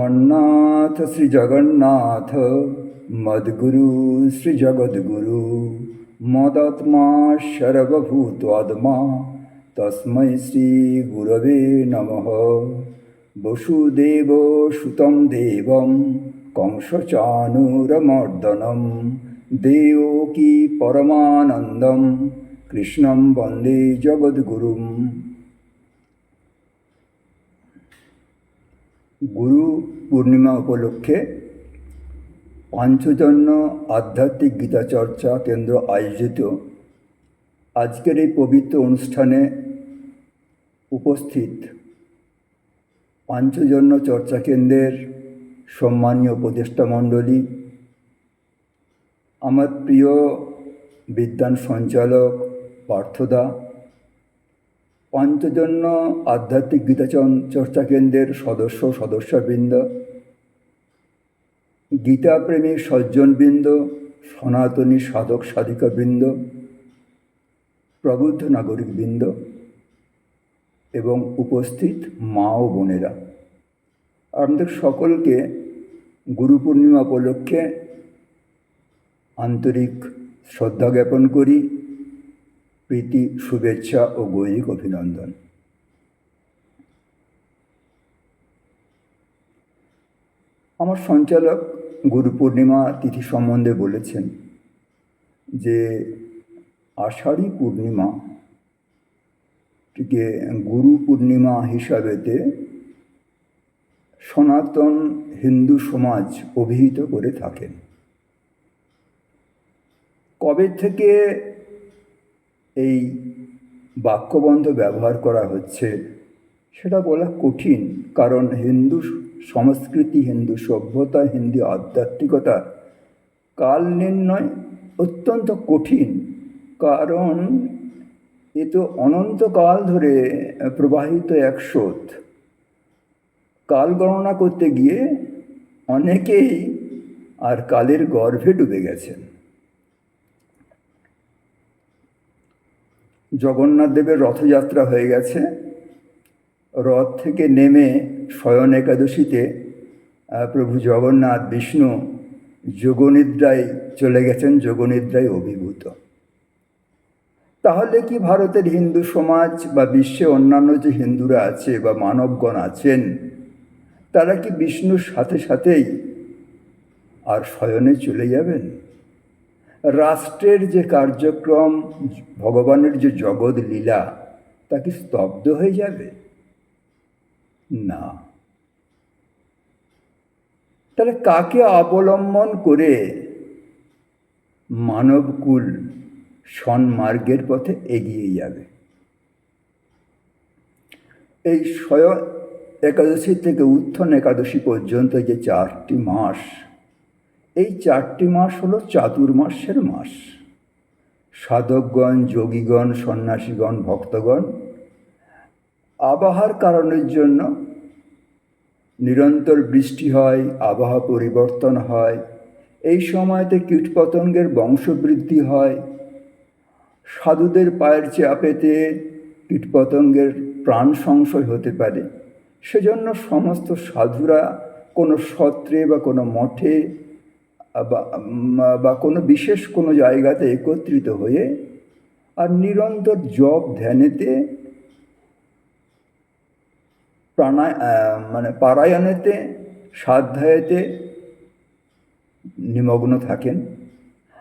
मन्नाथ श्री जगन्नाथ मद्गुरु श्री जगद्गुरु मदात्मा सर्वभूतात्मा तस्मै श्री गुरवे नमः। वसुदेव सुतं देवं कंसचाणूरमर्दनं देवकी परमानन्दं कृष्णं वन्दे जगद्गुरुम्। गुरु पूर्णिमा उपलक्षे पांचजन्य आध्यात्मिक गीता चर्चा केंद्र आयोजित आजकेर এই पवित्र অনুষ্ঠানে उपस्थित पांचजन्य चर्चा केंद्रेर सम्मानीय उपदेष्टा मंडली, आमार प्रिय विद्वान संचालक पार्थदा, पांचजन्य आध्यात्मिक गीता चर्चा केंद्रेर सदस्य सदस्यबृंद, गीता प्रेमी सज्जनबृंद, सनातनी साधक साधिकाबृंद, प्रबुद्ध नागरिकबृंद एवं उपस्थित मा ओ बोनेरा, आपनादेर सकलके गुरु पूर्णिमा उपलक्षे आंतरिक श्रद्धा ज्ञापन करी, प्रीति शुभेच्छा और गौरिक अभिनंदन। आमार संचालक गुरु पूर्णिमा तिथि सम्बन्धे बोलेছেন যে आषाढ़ी पूर्णिमा টিকে गुरु पूर्णिमा हिसाबेते सनातन हिंदू समाज अभिहित करे थाकेन। कबे थेके এই বাক্যবন্ধ ব্যবহার করা হচ্ছে সেটা বলা কঠিন, কারণ হিন্দু সংস্কৃতি, হিন্দু সভ্যতা, হিন্দু আধ্যাত্মিকতা কাল নির্ণয় অত্যন্ত কঠিন, কারণ এ তো অনন্তকাল ধরে প্রবাহিত এক স্রোত। কাল গণনা করতে গিয়ে অনেকেই আর কালের গর্ভে ডুবে গেছেন। জগন্নাথ দেবের রথযাত্রা হয়ে গেছে, রথ থেকে নেমে শয়ন একাদশীতে প্রভু জগন্নাথ বিষ্ণু যোগনিদ্রায় চলে গেছেন, যোগনিদ্রায় অভিভূত। তাহলে কি ভারতের হিন্দু সমাজ বা বিশ্বে অন্যান্য যে হিন্দুরা আছে বা মানবগণ আছেন, তারা কি বিষ্ণুর সাথে সাথেই আর শয়নে চলে যাবেন? রাষ্ট্রের যে কার্যক্রম, ভগবানের যে জগৎ লীলা, তা কি স্তব্ধ হয়ে যাবে? না। তাহলে কাকে অবলম্বন করে মানবকুল সন্মার্গের পথে এগিয়ে যাবে? এই শয়ন একাদশী থেকে উত্থান একাদশী পর্যন্ত যে 4টি মাস, এই 4টি মাস হলো চাতুর্মাস্যের মাস। সাধকগণ, যোগীগণ, সন্ন্যাসীগণ, ভক্তগণ আবহাওয়ার কারণের জন্য নিরন্তর বৃষ্টি হয়, আবহাওয়া পরিবর্তন হয়, এই সময়তে কীটপতঙ্গের বংশবৃদ্ধি হয়, সাধুদের পায়ের চাপেতে কীটপতঙ্গের প্রাণ সংশয় হতে পারে। সেজন্য সমস্ত সাধুরা কোনো সত্রে বা কোনো মঠে বা কোনো বিশেষ কোনো জায়গাতে একত্রিত হয়ে আর নিরন্তর জপ ধ্যানেতে, পারায়ণেতে, স্বাধ্যায়েতে নিমগ্ন থাকেন।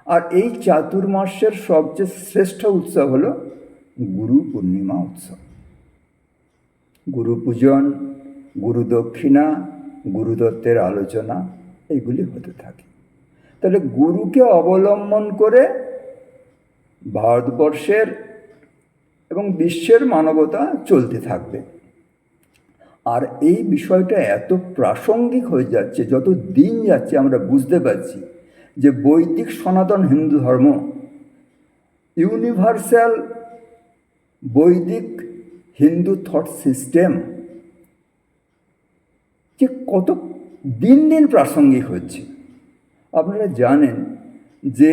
আর এই চাতুর্মাস্যের সবচেয়ে শ্রেষ্ঠ উৎসব হলো গুরু পূর্ণিমা উৎসব। গুরু পূজন, গুরু দক্ষিণা, গুরুদত্তের আলোচনা এইগুলি হতে থাকে। তাহলে গুরুকে অবলম্বন করে ভারতবর্ষের এবং বিশ্বের মানবতা চলতে থাকবে। আর এই বিষয়টা এত প্রাসঙ্গিক হয়ে যাচ্ছে, যত দিন যাচ্ছে আমরা বুঝতে পারছি যে বৈদিক সনাতন হিন্দু ধর্ম, ইউনিভার্সাল বৈদিক হিন্দু থট সিস্টেম যে কত দিন দিন প্রাসঙ্গিক হচ্ছে। আপনারা জানেন যে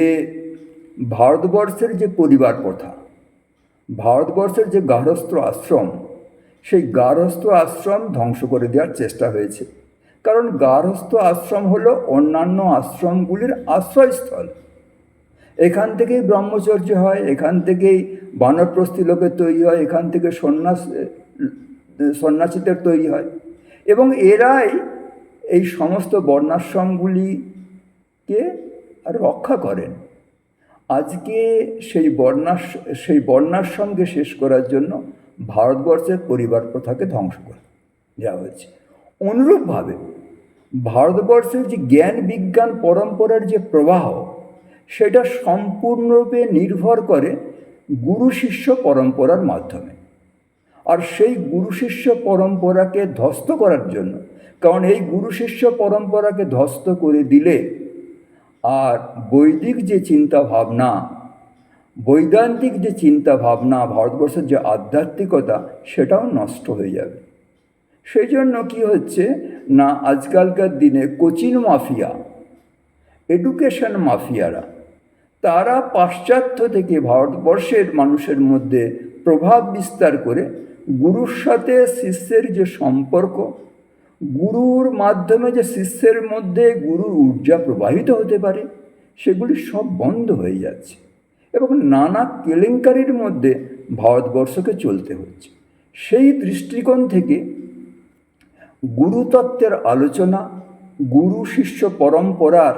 ভারতবর্ষের যে পরিবার প্রথা, ভারতবর্ষের যে গার্হস্থ্য আশ্রম, সেই গার্হস্থ্য আশ্রম ধ্বংস করে দেওয়ার চেষ্টা হয়েছে। কারণ গার্হস্থ্য আশ্রম হলো অন্যান্য আশ্রমগুলির আশ্রয়স্থল। এখান থেকেই ব্রহ্মচর্য হয়, এখান থেকেই বানপ্রস্থি লোকের তৈরি হয়, এখান থেকে সন্ন্যাসীদের তৈরি হয়, এবং এরাই এই সমস্ত বর্ণাশ্রমগুলিকে রক্ষা করেন। আজকে সেই বর্ণাশ্রমকে শেষ করার জন্য ভারতবর্ষের পরিবার প্রথাকে ধ্বংস করে দেওয়া হয়েছে। অনুরূপভাবে ভারতবর্ষের যে জ্ঞান বিজ্ঞান পরম্পরার যে প্রবাহ, সেটা সম্পূর্ণরূপে নির্ভর করে গুরু শিষ্য পরম্পরার মাধ্যমে। আর সেই গুরু শিষ্য পরম্পরাকে ধ্বস্ত করার জন্য, কারণ এই গুরু শিষ্য পরম্পরাকে ধ্বস্ত করে দিলে আর বৈদিক যে চিন্তা ভাবনা, বৈদান্তিক যে চিন্তা ভাবনা, ভারতবর্ষের যে আধ্যাত্মিকতা, সেটাও নষ্ট হয়ে যাবে। সেই জন্য কী হচ্ছে না, আজকালকার দিনে কোচিং মাফিয়া, এডুকেশন মাফিয়ারা, তারা পাশ্চাত্য থেকে ভারতবর্ষের মানুষের মধ্যে প্রভাব বিস্তার করে গুরুর সাথে শিষ্যের যে সম্পর্ক, গুরুর মাধ্যমে যে শিষ্যের মধ্যে গুরুর ঊর্জা প্রবাহিত হতে পারে, সেগুলি সব বন্ধ হয়ে যাচ্ছে এবং নানা কেলেঙ্কারির মধ্যে ভারতবর্ষকে চলতে হচ্ছে। সেই দৃষ্টিকোণ থেকে গুরুতত্ত্বের আলোচনা, গুরু শিষ্য পরম্পরার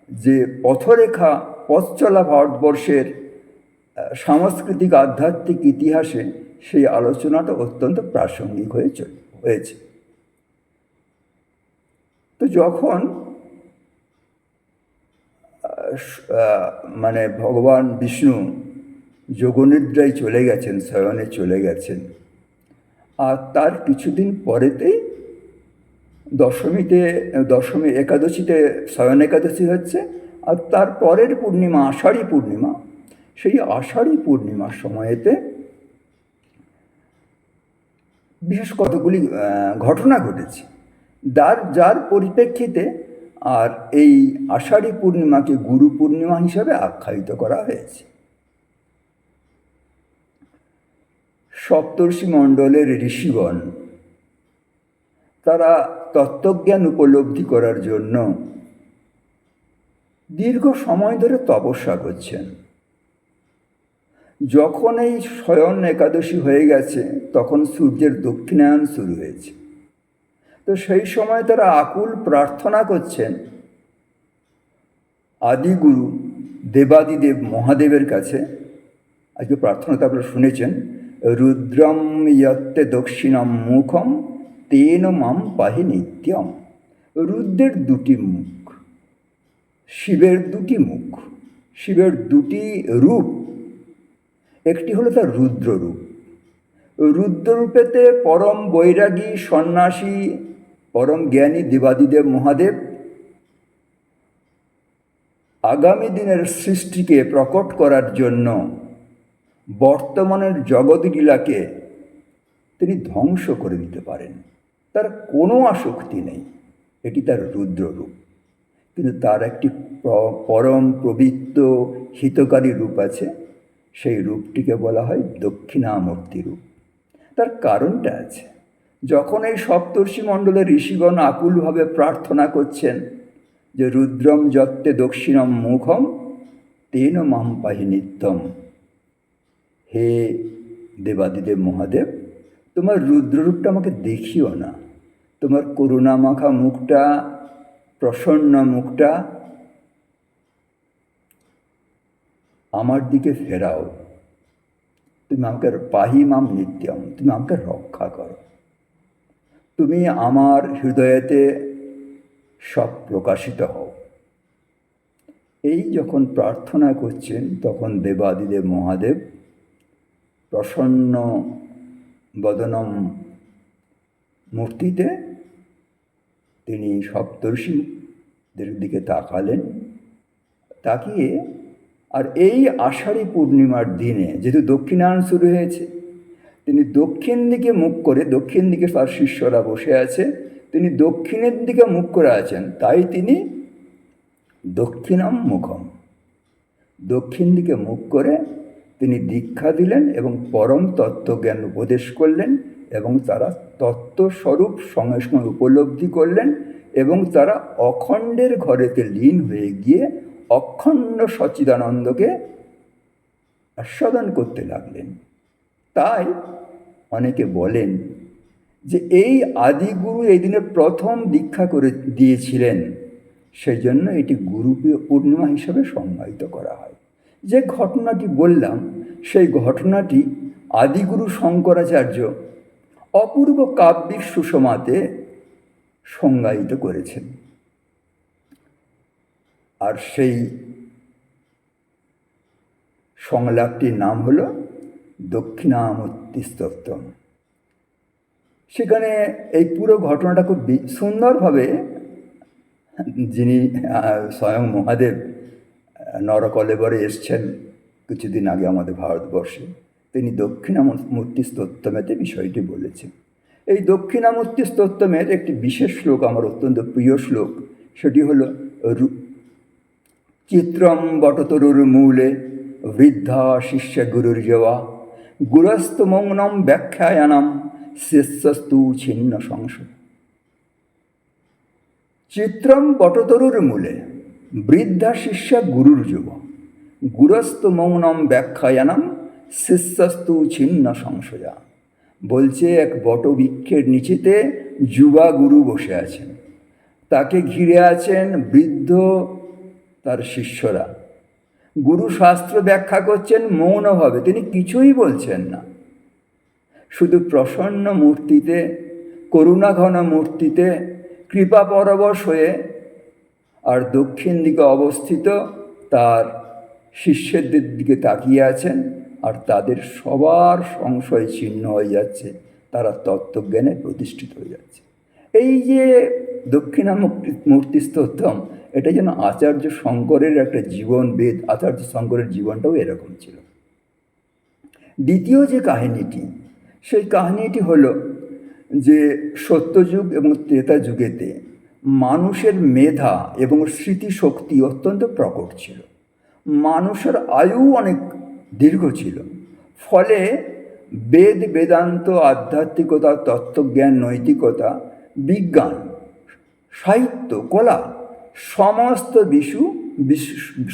যে পথরেখা, পথ চলা ভারতবর্ষের সাংস্কৃতিক আধ্যাত্মিক ইতিহাসে, সেই আলোচনাটা অত্যন্ত প্রাসঙ্গিক হয়েছে। তো যখন ভগবান বিষ্ণু যোগনিদ্রায় চলে গেছেন, শয়নে চলে গেছেন, আর তার কিছুদিন পরেতেই দশমী একাদশীতে শয়ন একাদশী হচ্ছে, আর তার পরের পূর্ণিমা আষাঢ়ী পূর্ণিমা। সেই আষাঢ়ী পূর্ণিমার সময়েতে বিশেষ কতগুলি ঘটনা ঘটেছে, যার পরিপ্রেক্ষিতে আর এই আষাঢ়ী পূর্ণিমাকে গুরু পূর্ণিমা হিসাবে আখ্যায়িত করা হয়েছে। সপ্তর্ষি মণ্ডলের ঋষিগণ তারা তত্ত্বজ্ঞান উপলব্ধি করার জন্য দীর্ঘ সময় ধরে তপস্যা করছেন। যখন এই শয়ন একাদশী হয়ে গেছে, তখন সূর্যের দক্ষিণায়ন শুরু হয়েছে। তো সেই সময় তারা আকুল প্রার্থনা করছেন আদিগুরু দেবাদিদেব মহাদেবের কাছে। আজকে প্রার্থনাটা আপনারা শুনেছেন, রুদ্রম ইয়ত্তে দক্ষিণম মুখম তেন মাম পাহি নিত্যম। রুদ্রের দুটি মুখ, শিবের দুটি মুখ, শিবের দুটি রূপ। একটি হলো তার রুদ্ররূপ। রুদ্ররূপেতে পরম বৈরাগী সন্ন্যাসী পরম জ্ঞানী দেবাদিদেব মহাদেব আগামী দিনের সৃষ্টিকে প্রকট করার জন্য বর্তমানের জগৎলীলাকে তিনি ধ্বংস করে দিতে পারেন। তার কোনো আসক্তি নেই, এটি তার রুদ্ররূপ। কিন্তু তার একটি পরম পবিত্র হিতকারী রূপ আছে, সেই রূপটিকে বলা হয় দক্ষিণামূর্তি রূপ। তার কারণটা আছে। যখন এই সপ্তর্ষি মণ্ডলের ঋষিগণ আকুলভাবে প্রার্থনা করছেন যে রুদ্রম যত্তে দক্ষিণম মুখম তেন মাম পাহি নিত্যম, হে দেবাদিদেব মহাদেব, তোমার রুদ্ররূপটা আমাকে দেখিও না, তোমার করুণামাখা মুখটা, প্রসন্ন মুখটা আমার দিকে ফেরাও, তুমি আমাকে পাহি মাম নিত্যম, তুমি আমাকে রক্ষা করো, তুমি আমার হৃদয়েতে সব প্রকাশিত হও। এই যখন প্রার্থনা করছেন, তখন দেবাদিদেব মহাদেব প্রসন্ন বদনম মূর্তিতে তিনি সপ্তর্ষিদের দিকে তাকালেন। তাকিয়ে, আর এই আষাঢ়ী পূর্ণিমার দিনে যেহেতু দক্ষিণায়ন শুরু হয়েছে, তিনি দক্ষিণ দিকে মুখ করে, দক্ষিণ দিকে তার শিষ্যরা বসে আছে, তিনি দক্ষিণের দিকে মুখ করে আছেন, তাই তিনি দক্ষিণম মুখম, দক্ষিণ দিকে মুখ করে তিনি দীক্ষা দিলেন এবং পরম তত্ত্বজ্ঞান উপদেশ করলেন এবং তারা তত্ত্বস্বরূপ সঙ্গে সঙ্গে উপলব্ধি করলেন এবং তারা অখণ্ডের ঘরেতে লীন হয়ে গিয়ে অখণ্ড সচ্চিদানন্দকে আস্বাদন করতে লাগলেন। তাই অনেকে বলেন যে এই আদিগুরু এই দিনে প্রথম দীক্ষা করে দিয়েছিলেন, সেই জন্য এটি গুরু পূর্ণিমা হিসাবে সংজ্ঞায়িত করা হয়। যে ঘটনাটি বললাম সেই ঘটনাটি আদিগুরু শঙ্করাচার্য অপূর্ব কাব্যিক সুষমাতে সংজ্ঞায়িত করেছেন। আর সেই সংলাপটির নাম হল দক্ষিণামূর্তি স্তোত্রম। সেখানে এই পুরো ঘটনাটা খুব সুন্দরভাবে যিনি স্বয়ং মহাদেব নরকলেবরে এসছেন কিছুদিন আগে আমাদের ভারতবর্ষে, তিনি দক্ষিণামূর্তি স্তোত্রমেতে বিষয়টি বলেছেন। এই দক্ষিণামূর্তি স্তোত্রমের একটি বিশেষ শ্লোক আমার অত্যন্ত প্রিয় শ্লোক, সেটি হল চিত্রম বটতরুর মূলে বৃদ্ধা শিষ্য গুরুর জবা গুরস্তমৌনম ব্যাখ্যায়ানাম শিষ্যস্তু ছিন্ন সংশয়। চিত্রম বটতরুর মূলে বৃদ্ধা শিষ্য গুরুর যুব গুরস্ত মৌনম ব্যাখ্যায়ানাম শিষ্যস্তু ছিন্ন সংশয়া। বলছে এক বটবৃক্ষের নিচেতে যুবা গুরু বসে আছেন, তাকে ঘিরে আছেন বৃদ্ধ তার শিষ্যরা। গুরু শাস্ত্র ব্যাখ্যা করছেন মৌনভাবে, তিনি কিছুই বলছেন না, শুধু প্রসন্ন মূর্তিতে করুণাঘন মূর্তিতে কৃপা পরবশ হয়ে আর দক্ষিণ দিকে অবস্থিত তার শিষ্যদের দিকে তাকিয়ে আছেন, আর তাদের সবার সংশয় ছিন্ন হয়ে যাচ্ছে, তারা তত্ত্বজ্ঞানে প্রতিষ্ঠিত হয়ে যাচ্ছে। এই যে দক্ষিণামূর্তি স্তোত্রম, এটা যেন আচার্য শঙ্করের একটা জীবন বেদ। আচার্য শঙ্করের জীবনটাও এরকম ছিল। দ্বিতীয় যে কাহিনীটি, সেই কাহিনীটি হলো যে সত্যযুগ এবং ত্রেতা যুগেতে মানুষের মেধা এবং স্মৃতিশক্তি অত্যন্ত প্রকট ছিল, মানুষের আয়ু অনেক দীর্ঘ ছিল। ফলে বেদ বেদান্ত আধ্যাত্মিকতা তত্ত্বজ্ঞান নৈতিকতা বিজ্ঞান সাহিত্য কলা সমস্ত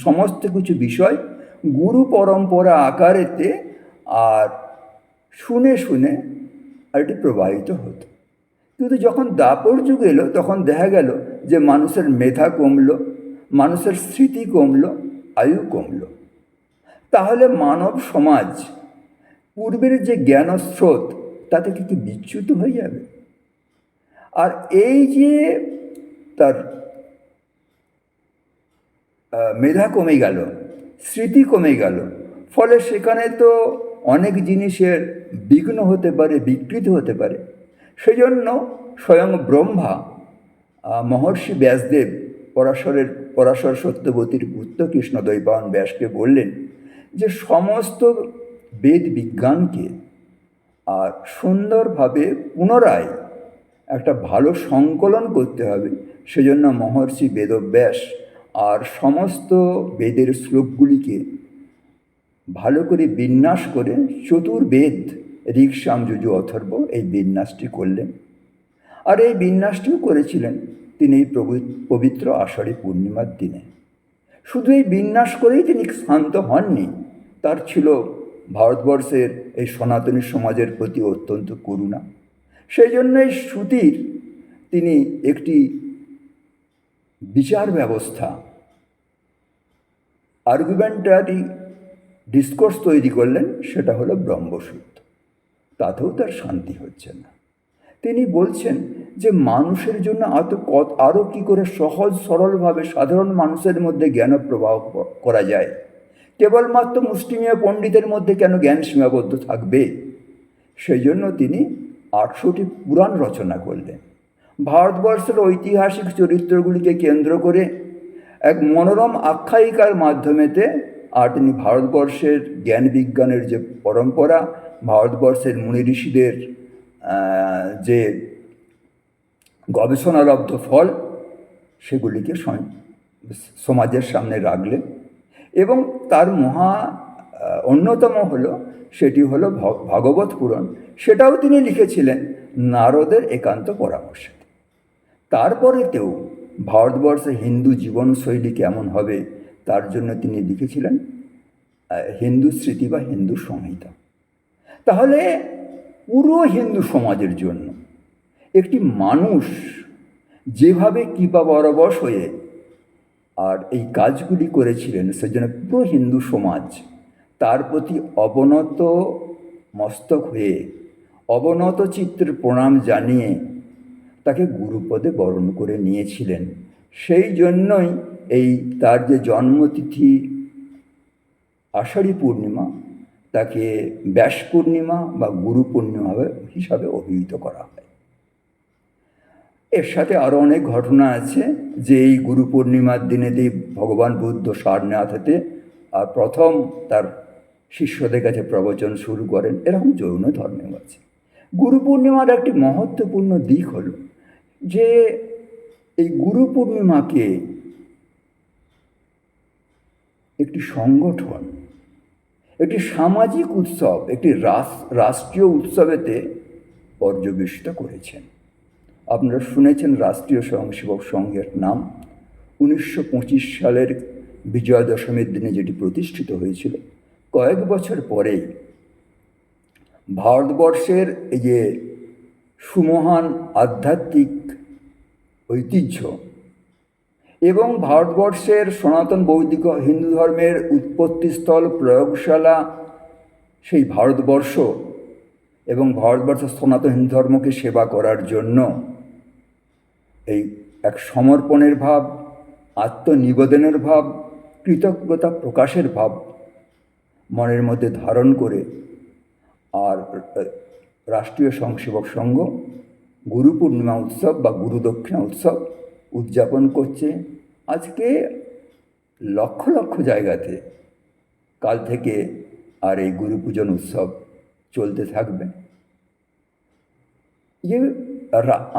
সমস্ত কিছু বিষয় গুরু পরম্পরা আকারেতে আর শুনে শুনে আর এটি প্রবাহিত হতো। কিন্তু যখন দাপর যুগ এলো তখন দেখা গেল যে মানুষের মেধা কমলো, মানুষের স্মৃতি কমলো, আয়ু কমলো। তাহলে মানব সমাজ পূর্বের যে জ্ঞান স্রোত তাতে কি বিচ্যুত হয়ে যাবে? আর এই যে তার মেধা কমে গেল, স্মৃতি কমে গেল, ফলে সেখানে তো অনেক জিনিসের বিঘ্ন হতে পারে, বিকৃতি হতে পারে। সেজন্য স্বয়ং ব্রহ্মা মহর্ষি ব্যাসদেব পরাশর সত্যবতীর পুত্র কৃষ্ণদ্বৈপায়ন ব্যাসকে বললেন যে সমস্ত বেদ বিজ্ঞানকে আর সুন্দরভাবে পুনরায় একটা ভালো সংকলন করতে হবে। সেজন্য মহর্ষি বেদব্যাস আর সমস্ত বেদের শ্লোকগুলিকে ভালো করে বিন্যাস করে চতুর্বেদ ঋক্ সাম যজুঃ অথর্ব এই বিন্যাসটি করলেন। আর এই বিন্যাসটিও করেছিলেন তিনি এই পবিত্র আষাঢ়ী পূর্ণিমার দিনে। শুধু এই বিন্যাস করেই তিনি শান্ত হননি, তার ছিল ভারতবর্ষের এই সনাতনী সমাজের প্রতি অত্যন্ত করুণা। সেই জন্য এই শ্রুতির তিনি একটি বিচার ব্যবস্থা আর্গুমেন্টারি ডিসকোর্স তৈরি করলেন, সেটা হলো ব্রহ্মসূত্র। তাতেও তার শান্তি হচ্ছে না। তিনি বলছেন যে মানুষের জন্য আরও কী করে সহজ সরলভাবে সাধারণ মানুষের মধ্যে জ্ঞান প্রবাহ করা যায়। কেবলমাত্র মুষ্টিমেয় পণ্ডিতের মধ্যে কেন জ্ঞান সীমাবদ্ধ থাকবে? সেই জন্য তিনি 800টি পুরাণ রচনা করলেন। ভারতবর্ষের ঐতিহাসিক চরিত্রগুলিকে কেন্দ্র করে এক মনোরম আখ্যায়িকার মাধ্যমেতে আর তিনি ভারতবর্ষের জ্ঞান বিজ্ঞানের যে পরম্পরা, ভারতবর্ষের মুনি ঋষিদের যে গবেষণালব্ধ ফল, সেগুলিকে সমাজের সামনে রাখলেন এবং তার মহা অন্যতম হলো সেটি হলো ভাগবত পুরাণ। সেটাও তিনি লিখেছিলেন নারদের একান্ত পরামর্শে। তারপরেতেও ভারতবর্ষে হিন্দু জীবনশৈলী কেমন হবে তার জন্য তিনি লিখেছিলেন হিন্দু স্মৃতি বা হিন্দু সংহিতা। তাহলে পুরো হিন্দু সমাজের জন্য একটি মানুষ যেভাবে কৃপা বরবশ হয়ে আর এই কাজগুলি করেছিলেন, সেজন্য পুরো হিন্দু সমাজ তার প্রতি অবনত মস্তক হয়ে অবনত চিত্রের প্রণাম জানিয়ে তাকে গুরুপদে বরণ করে নিয়েছিলেন। সেই জন্যই এই তার যে জন্মতিথি আষাঢ়ী পূর্ণিমা, তাকে ব্যাস পূর্ণিমা বা গুরু পূর্ণিমা হিসাবে অভিহিত করা হয়। এর সাথে আরও অনেক ঘটনা আছে যে এই গুরু পূর্ণিমার দিনেতেই ভগবান বুদ্ধ সারনাথ হতে আর প্রথম তার শিষ্যদের কাছে প্রবচন শুরু করেন। এরকম জৈন ধর্মেও আছে। গুরু পূর্ণিমার একটি মহত্বপূর্ণ দিক হলো যে এই গুরু পূর্ণিমাকে একটি সংগঠন, একটি সামাজিক উৎসব, একটি রাষ্ট্রীয় উৎসবেতে পর্যবেসিত করেছেন। আপনারা শুনেছেন রাষ্ট্রীয় স্বয়ংসেবক সংঘের নাম 1925 সালের বিজয়া দশমীর দিনে যেটি প্রতিষ্ঠিত হয়েছিল। কয়েক বছর পরেই ভারতবর্ষের এই যে সুমহান আধ্যাত্মিক ঐতিহ্য এবং ভারতবর্ষের সনাতন বৈদিক হিন্দু ধর্মের উৎপত্তিস্থল প্রয়োগশালা সেই ভারতবর্ষ এবং ভারতবর্ষের সনাতন হিন্দু ধর্মকে সেবা করার জন্য এই এক সমর্পণের ভাব, আত্মনিবেদনের ভাব, কৃতজ্ঞতা প্রকাশের ভাব মনের মধ্যে ধারণ করে আর রাষ্ট্রীয় স্বয়ংসেবক সংঘ গুরু পূর্ণিমা উৎসব বা গুরু দক্ষিণা উৎসব উদযাপন করছে। আজকে লক্ষ লক্ষ জায়গাতে কাল থেকে আর এই গুরু পূজন উৎসব চলতে থাকবে।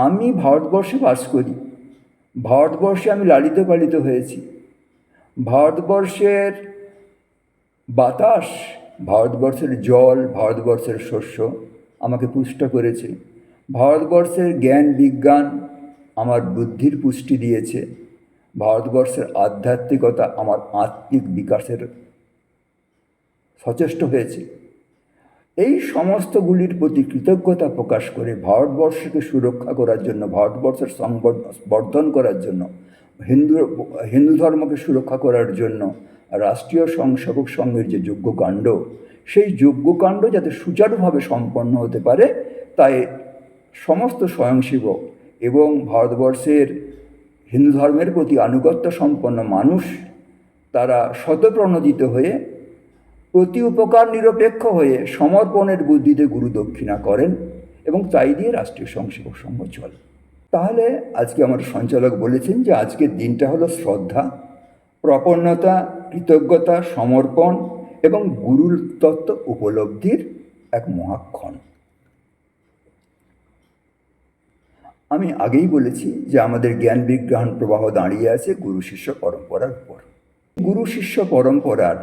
আমি ভারতবর্ষে বাস করি, ভারতবর্ষে আমি লালিত পালিত হয়েছি। ভারতবর্ষের বাতাস, ভারতবর্ষের জল, ভারতবর্ষের শস্য আমাকে পুষ্ট করেছে। ভারতবর্ষের জ্ঞান বিজ্ঞান আমার বুদ্ধির পুষ্টি দিয়েছে। ভারতবর্ষের আধ্যাত্মিকতা আমার আত্মিক বিকাশের সচেষ্ট হয়েছে। এই সমস্তগুলির প্রতি কৃতজ্ঞতা প্রকাশ করে ভারতবর্ষকে সুরক্ষা করার জন্য, ভারতবর্ষের সংবর্ধন করার জন্য, হিন্দু ধর্মকে সুরক্ষা করার জন্য রাষ্ট্রীয় স্বয়ংসেবক সংঘের যে যজ্ঞকাণ্ড, সেই যজ্ঞকাণ্ড যাতে সুচারুভাবে সম্পন্ন হতে পারে তাই সমস্ত স্বয়ংসেবক এবং ভারতবর্ষের হিন্দু ধর্মের প্রতি আনুগত্য সম্পন্ন মানুষ তারা স্বতঃপ্রণোদিত হয়ে প্রতি উপকার নিরপেক্ষ হয়ে সমর্পণের বুদ্ধিতে গুরু দক্ষিণা করেন এবং তাই দিয়ে রাষ্ট্রীয় স্বয়ংসেবক সংঘ চলে। তাহলে আজকে আমার সঞ্চালক বলেছেন যে আজকের দিনটা হলো শ্রদ্ধা, প্রপন্নতা, কৃতজ্ঞতা, সমর্পণ এবং গুরুর তত্ত্ব উপলব্ধির এক মহাক্ষণ। আমি আগেই বলেছি যে আমাদের জ্ঞান বিজ্ঞান প্রবাহ দাঁড়িয়ে আছে গুরু শিষ্য পরম্পরার উপর। গুরু শিষ্য পরম্পরার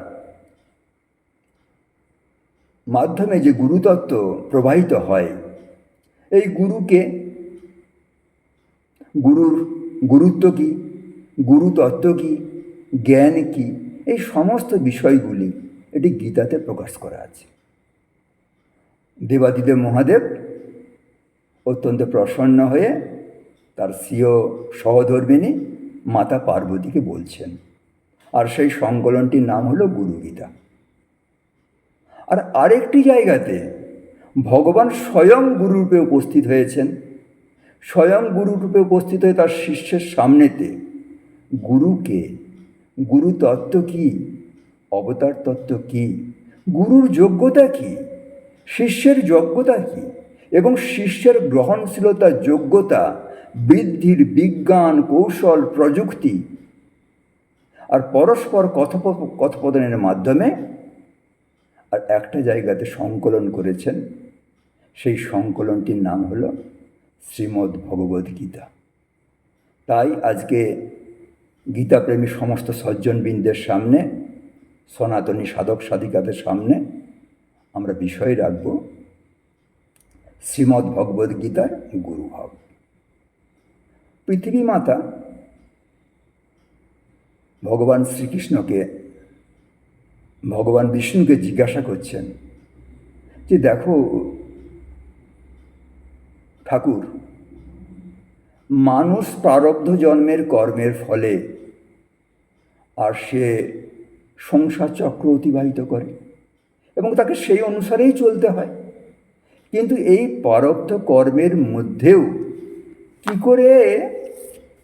মাধ্যমে যে গুরুতত্ত্ব প্রবাহিত হয়, এই গুরুকে, গুরুর গুরুত্ব কী, গুরুতত্ত্ব কী, জ্ঞান কী, এই সমস্ত বিষয়গুলি এটি গীতাতে প্রকাশ করা আছে। দেবাদিদেব মহাদেব অত্যন্ত প্রসন্ন হয়ে তার স্বীয় সহধর্মিণী মাতা পার্বতীকে বলছেন, আর সেই সংকলনটির নাম হলো গুরুগীতা। আর আরেকটি জায়গাতে ভগবান স্বয়ং গুরুরূপে উপস্থিত হয়েছেন। স্বয়ং গুরুরূপে উপস্থিত হয়ে তার শিষ্যের সামনেতে গুরুকে, গুরু তত্ত্ব কী, অবতার তত্ত্ব কী, গুরুর যোগ্যতা কী, শিষ্যের যোগ্যতা কী এবং শিষ্যের গ্রহণশীলতা, যোগ্যতা বৃদ্ধির বিজ্ঞান, কৌশল, প্রযুক্তি আর পরস্পর কথোপকথনের মাধ্যমে আর একটা জায়গাতে সংকলন করেছেন। সেই সংকলনটির নাম হলো শ্রীমদ্ ভগবদ্গীতা। তাই আজকে গীতাপ্রেমী সমস্ত সজ্জনবৃন্দের সামনে সনাতনী সাধক সাধিকাদের সামনে আমরা বিষয় রাখব শ্রীমদ্ ভগবদ্ গীতার গুরুভাব। পৃথিবী মাতা ভগবান শ্রীকৃষ্ণকে, ভগবান বিষ্ণুকে জিজ্ঞাসা করছেন যে দেখো ঠাকুর, মানুষ প্রারব্ধ জন্মের কর্মের ফলে আর সে সংসার চক্র অতিবাহিত করে এবং তাকে সেই অনুসারেই চলতে হয়, কিন্তু এই প্রারব্ধ কর্মের মধ্যেও কি করে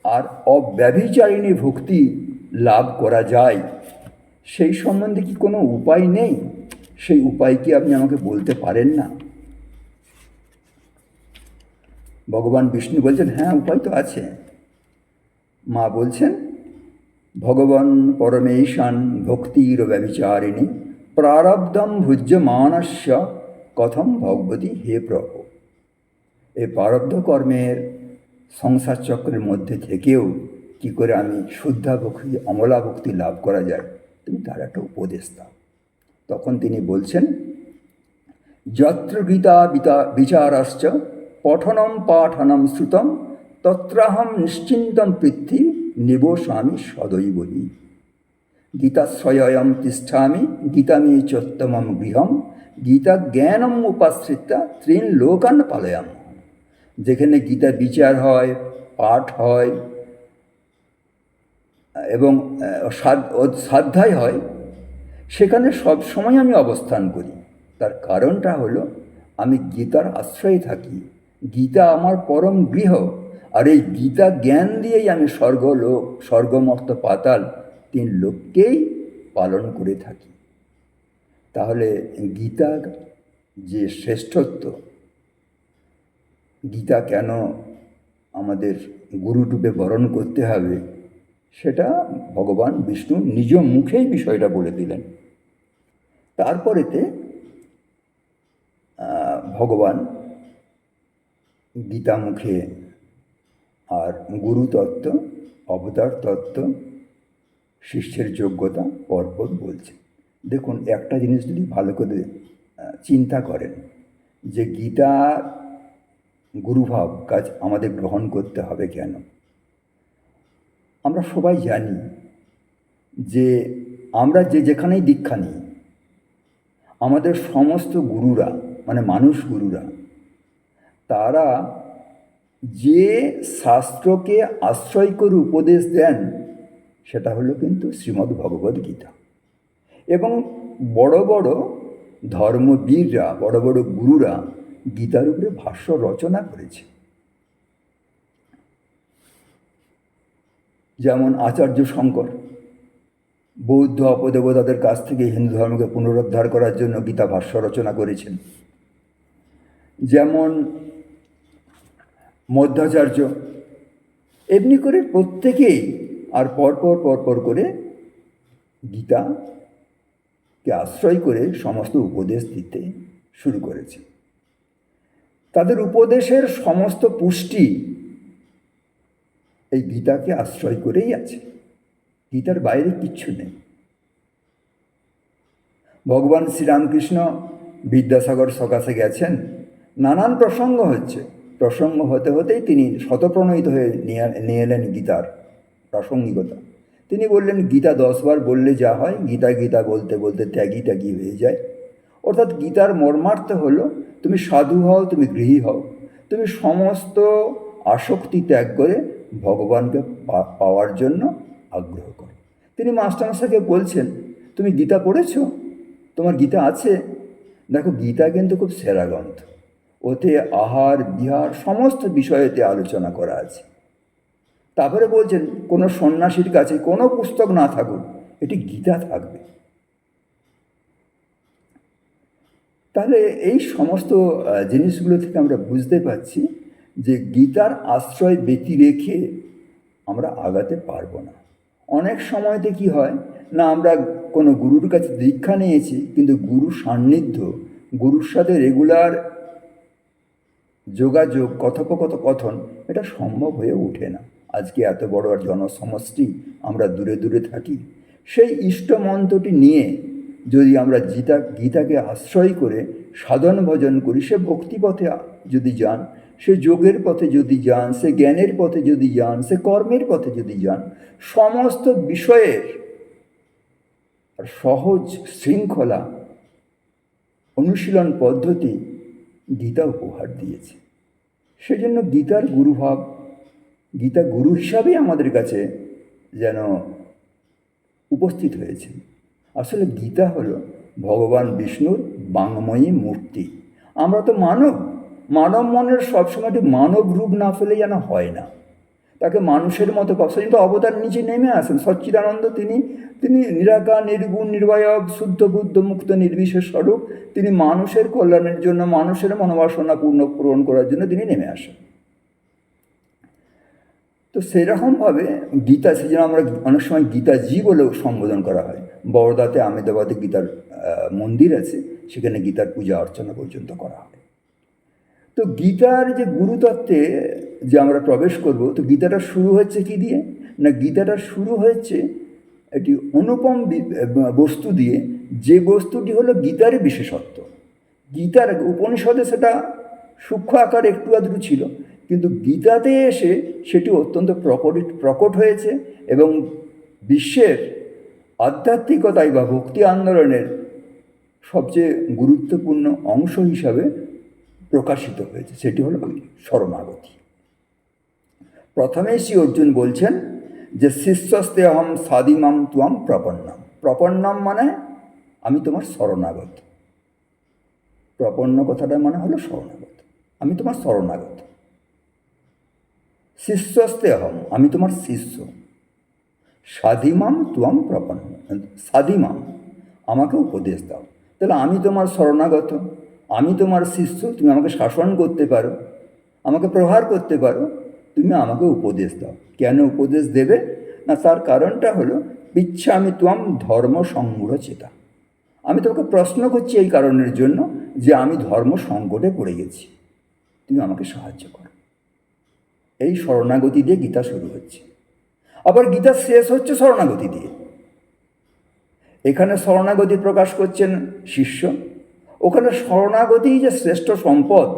আর অব্যভিচারিণী ভক্তি লাভ করা যায় সেই সম্বন্ধে কি কোনো উপায় নেই? সেই উপায় কি আপনি আমাকে বলতে পারেন না? ভগবান বিষ্ণু বলছেন, হ্যাঁ উপায় তো আছে। মা বলছেন, ভগবান পরমেশান ভক্তির ব্যভিচারিণী প্রারব্ধম ভুজ্যমানস্য কথম ভগবতী হে প্রভু। এই প্রারব্ধ কর্মের সংসার চক্রের মধ্যে থেকেও কি করে আমি শুদ্ধা ভক্তি, অমলা ভক্তি লাভ করা যায়, তুমি তার একটা উপদেশ দাও। তখন তিনি বলছেন, যত্র গীতা বিচারাশ্চ পঠনম পাঠনম শ্রুতম তত্রাহম নিশ্চিন্তম পৃথ্বী নিবসামি সদৈবহি। গীতাশ্রয়ম তিষ্ঠামি গীতামি চোত্তমম গৃহম গীতা জ্ঞানম উপাশ্রিতা ত্রিন লোকান পালয়াম। যেখানে গীতা বিচার হয়, পাঠ হয় এবং সাধ্যায় হয়, সেখানে সব সময় আমি অবস্থান করি। তার কারণটা হলো আমি গীতার আশ্রয়ে থাকি, গীতা আমার পরম গৃহ, আর এই গীতা জ্ঞান দিয়েই আমি স্বর্গলোক, স্বর্গমর্ত পাতাল তিন লোককেই পালন করে থাকি। তাহলে গীতার যে শ্রেষ্ঠত্ব, গীতা কেন আমাদের গুরুরূপে বরণ করতে হবে, সেটা ভগবান বিষ্ণু নিজ মুখেই বিষয়টা বলে দিলেন। তারপরেতে ভগবান গীতা মুখে আর গুরুতত্ত্ব, অবতার তত্ত্ব, শিষ্যের যোগ্যতা পরপর বলছে। দেখুন, একটা জিনিস যদি ভালো করে চিন্তা করেন যে গীতার গুরুভাব কাজ আমাদের গ্রহণ করতে হবে কেন, আমরা সবাই জানি যে আমরা যেখানেই দীক্ষা নিই, আমাদের সমস্ত গুরুরা, মানে মানুষ গুরুরা, তারা যে শাস্ত্রকে আশ্রয় করে উপদেশ দেন সেটা হলো কিন্তু শ্রীমদ্ ভগবদ্ গীতা। এবং বড় বড় ধর্মবীররা, বড় বড় গুরুরা গীতার উপরে ভাষ্য রচনা করেছে। যেমন আচার্য শঙ্কর বৌদ্ধ অপদেবতাদের কাছ থেকে হিন্দু ধর্মকে পুনরুদ্ধার করার জন্য গীতা ভাষ্য রচনা করেছেন। যেমন মধ্বাচার্য, এমনি করে প্রত্যেকেই আর পরপর করে গীতাকে আশ্রয় করে সমস্ত উপদেশ দিতে শুরু করেছে। তাদের উপদেশের সমস্ত পুষ্টি এই গীতাকে আশ্রয় করেই আছে, গীতার বাইরে কিচ্ছু নেই। ভগবান শ্রীরামকৃষ্ণ বিদ্যাসাগর সকাশে গেছেন, নানান প্রসঙ্গ হচ্ছে, প্রসঙ্গ হতে হতেই তিনি শতপ্রণয়িত হয়ে নিয়ে এলেন গীতার প্রাসঙ্গিকতা। তিনি বললেন, গীতা 10 বার বললে যা হয়, গীতা গীতা বলতে বলতে ত্যাগী হয়ে যায়। অর্থাৎ গীতার মর্মার্থ হলো, তুমি সাধু হও, তুমি গৃহী হও, তুমি সমস্ত আসক্তি ত্যাগ করে ভগবানকে পাওয়ার জন্য আগ্রহ করো। তিনি মাস্টারমশাইকে বলছেন, তুমি গীতা পড়েছ? তোমার গীতা আছে? দেখো, গীতা কিন্তু খুব সেরা গ্রন্থ, ওতে আহার বিহার সমস্ত বিষয়েতে আলোচনা করা আছে। তারপরে বলছেন, কোনো সন্ন্যাসীর কাছে কোনো পুস্তক না থাকুক, এটি গীতা থাকবে। তাহলে এই সমস্ত জিনিসগুলো থেকে আমরা বুঝতে পারছি যে গীতার আশ্রয় ব্যতি রেখে আমরা আগাতে পারবো না। অনেক সময়তে কি হয় না, আমরা কোনো গুরুর কাছে দীক্ষা নিয়েছি, কিন্তু গুরু সান্নিধ্য, গুরুর সাথে রেগুলার যোগাযোগ, কথোপকথন, এটা সম্ভব হয়ে ওঠে না। আজকে এত বড় জনসমষ্টি, আমরা দূরে দূরে থাকি, সেই ইষ্ট মন্ত্রটি নিয়ে যদি আমরা গীতাকে আশ্রয় করে সাধন ভজন করি, সে ভক্তিপথে যদি যান, সে যোগের পথে যদি যান, সে জ্ঞানের পথে যদি যান, সে কর্মের পথে যদি যান, সমস্ত বিষয়ের সহজ শৃঙ্খলা অনুশীলন পদ্ধতি গীতা উপহার দিয়েছে। সেজন্য গীতার গুরুভাব, গীতা গুরু হিসাবেই আমাদের কাছে যেন উপস্থিত হয়েছে। আসলে গীতা হলো ভগবান বিষ্ণুর বাংময়ী মূর্তি। আমরা তো মানব মনের সবসময় মানব রূপ না ফেলে যেন হয় না, তাকে মানুষের মতো কিন্তু অবতার নিচে নেমে আসেন সচ্চিদানন্দ। তিনি নিরাকার, নির্গুণ, নির্বায়ব, শুদ্ধ বুদ্ধ মুক্ত নির্বিশেষ স্বরূপ। তিনি মানুষের কল্যাণের জন্য, মানুষের মনোবাসনা পূরণ করার জন্য তিনি নেমে আসেন। তো সেরকমভাবে গীতা, সেই জন্য আমরা অনেক সময় গীতাজি বলেও সম্বোধন করা হয়। বরোদাতে, আমেদাবাদে গীতার মন্দির আছে, সেখানে গীতার পূজা অর্চনা পর্যন্ত করা হয়। তো গীতার যে গুরুতত্ত্বে যে আমরা প্রবেশ করব, তো গীতাটা শুরু হচ্ছে কি দিয়ে না, গীতাটা শুরু হচ্ছে একটি অনুপম বস্তু দিয়ে, যে বস্তুটি হলো গীতার বিশেষত্ব। গীতার উপনিষদে সেটা সূক্ষ্ম আকারে একটু আধটু ছিল, কিন্তু গীতাতে এসে সেটি অত্যন্ত প্রকট হয়েছে এবং বিশ্বের আধ্যাত্মিকতায় বা ভক্তি আন্দোলনের সবচেয়ে গুরুত্বপূর্ণ অংশ হিসাবে প্রকাশিত হয়েছে। সেটি হলো শরণাগতি। প্রথমেই শ্রী অর্জুন বলছেন যে শিষ্যস্তে অহম সাদিমাম ত্বম প্রপন্নম। প্রপন্নম মানে আমি তোমার শরণাগত। প্রপন্ন কথাটা মানে হলো শরণাগত, আমি তোমার শরণাগত। শিষ্যস্তে অহম, আমি তোমার শিষ্য। সাধিমাম ত্বম প্রপন্ন, সাধিমাম আমাকে উপদেশ দাও। তাহলে আমি তোমার শরণাগত, আমি তোমার শিষ্য, তুমি আমাকে শাসন করতে পারো, আমাকে প্রহার করতে পারো, তুমি আমাকে উপদেশ দাও। কেন উপদেশ দেবে না, তার কারণটা হলো ইচ্ছামি ত্বম ধর্ম সংগ্রহ চেতা। আমি তোমাকে প্রশ্ন করছি এই কারণের জন্য যে আমি ধর্ম সংকটে পড়ে গেছি, তুমি আমাকে সাহায্য করো। এই শরণাগতি দিয়ে গীতা শুরু হচ্ছে, আবার গীতা শেষ হচ্ছে শরণাগতি দিয়ে। এখানে শরণাগতি প্রকাশ করছেন শিষ্য, ওখানে শরণাগতি যে শ্রেষ্ঠ সম্পদ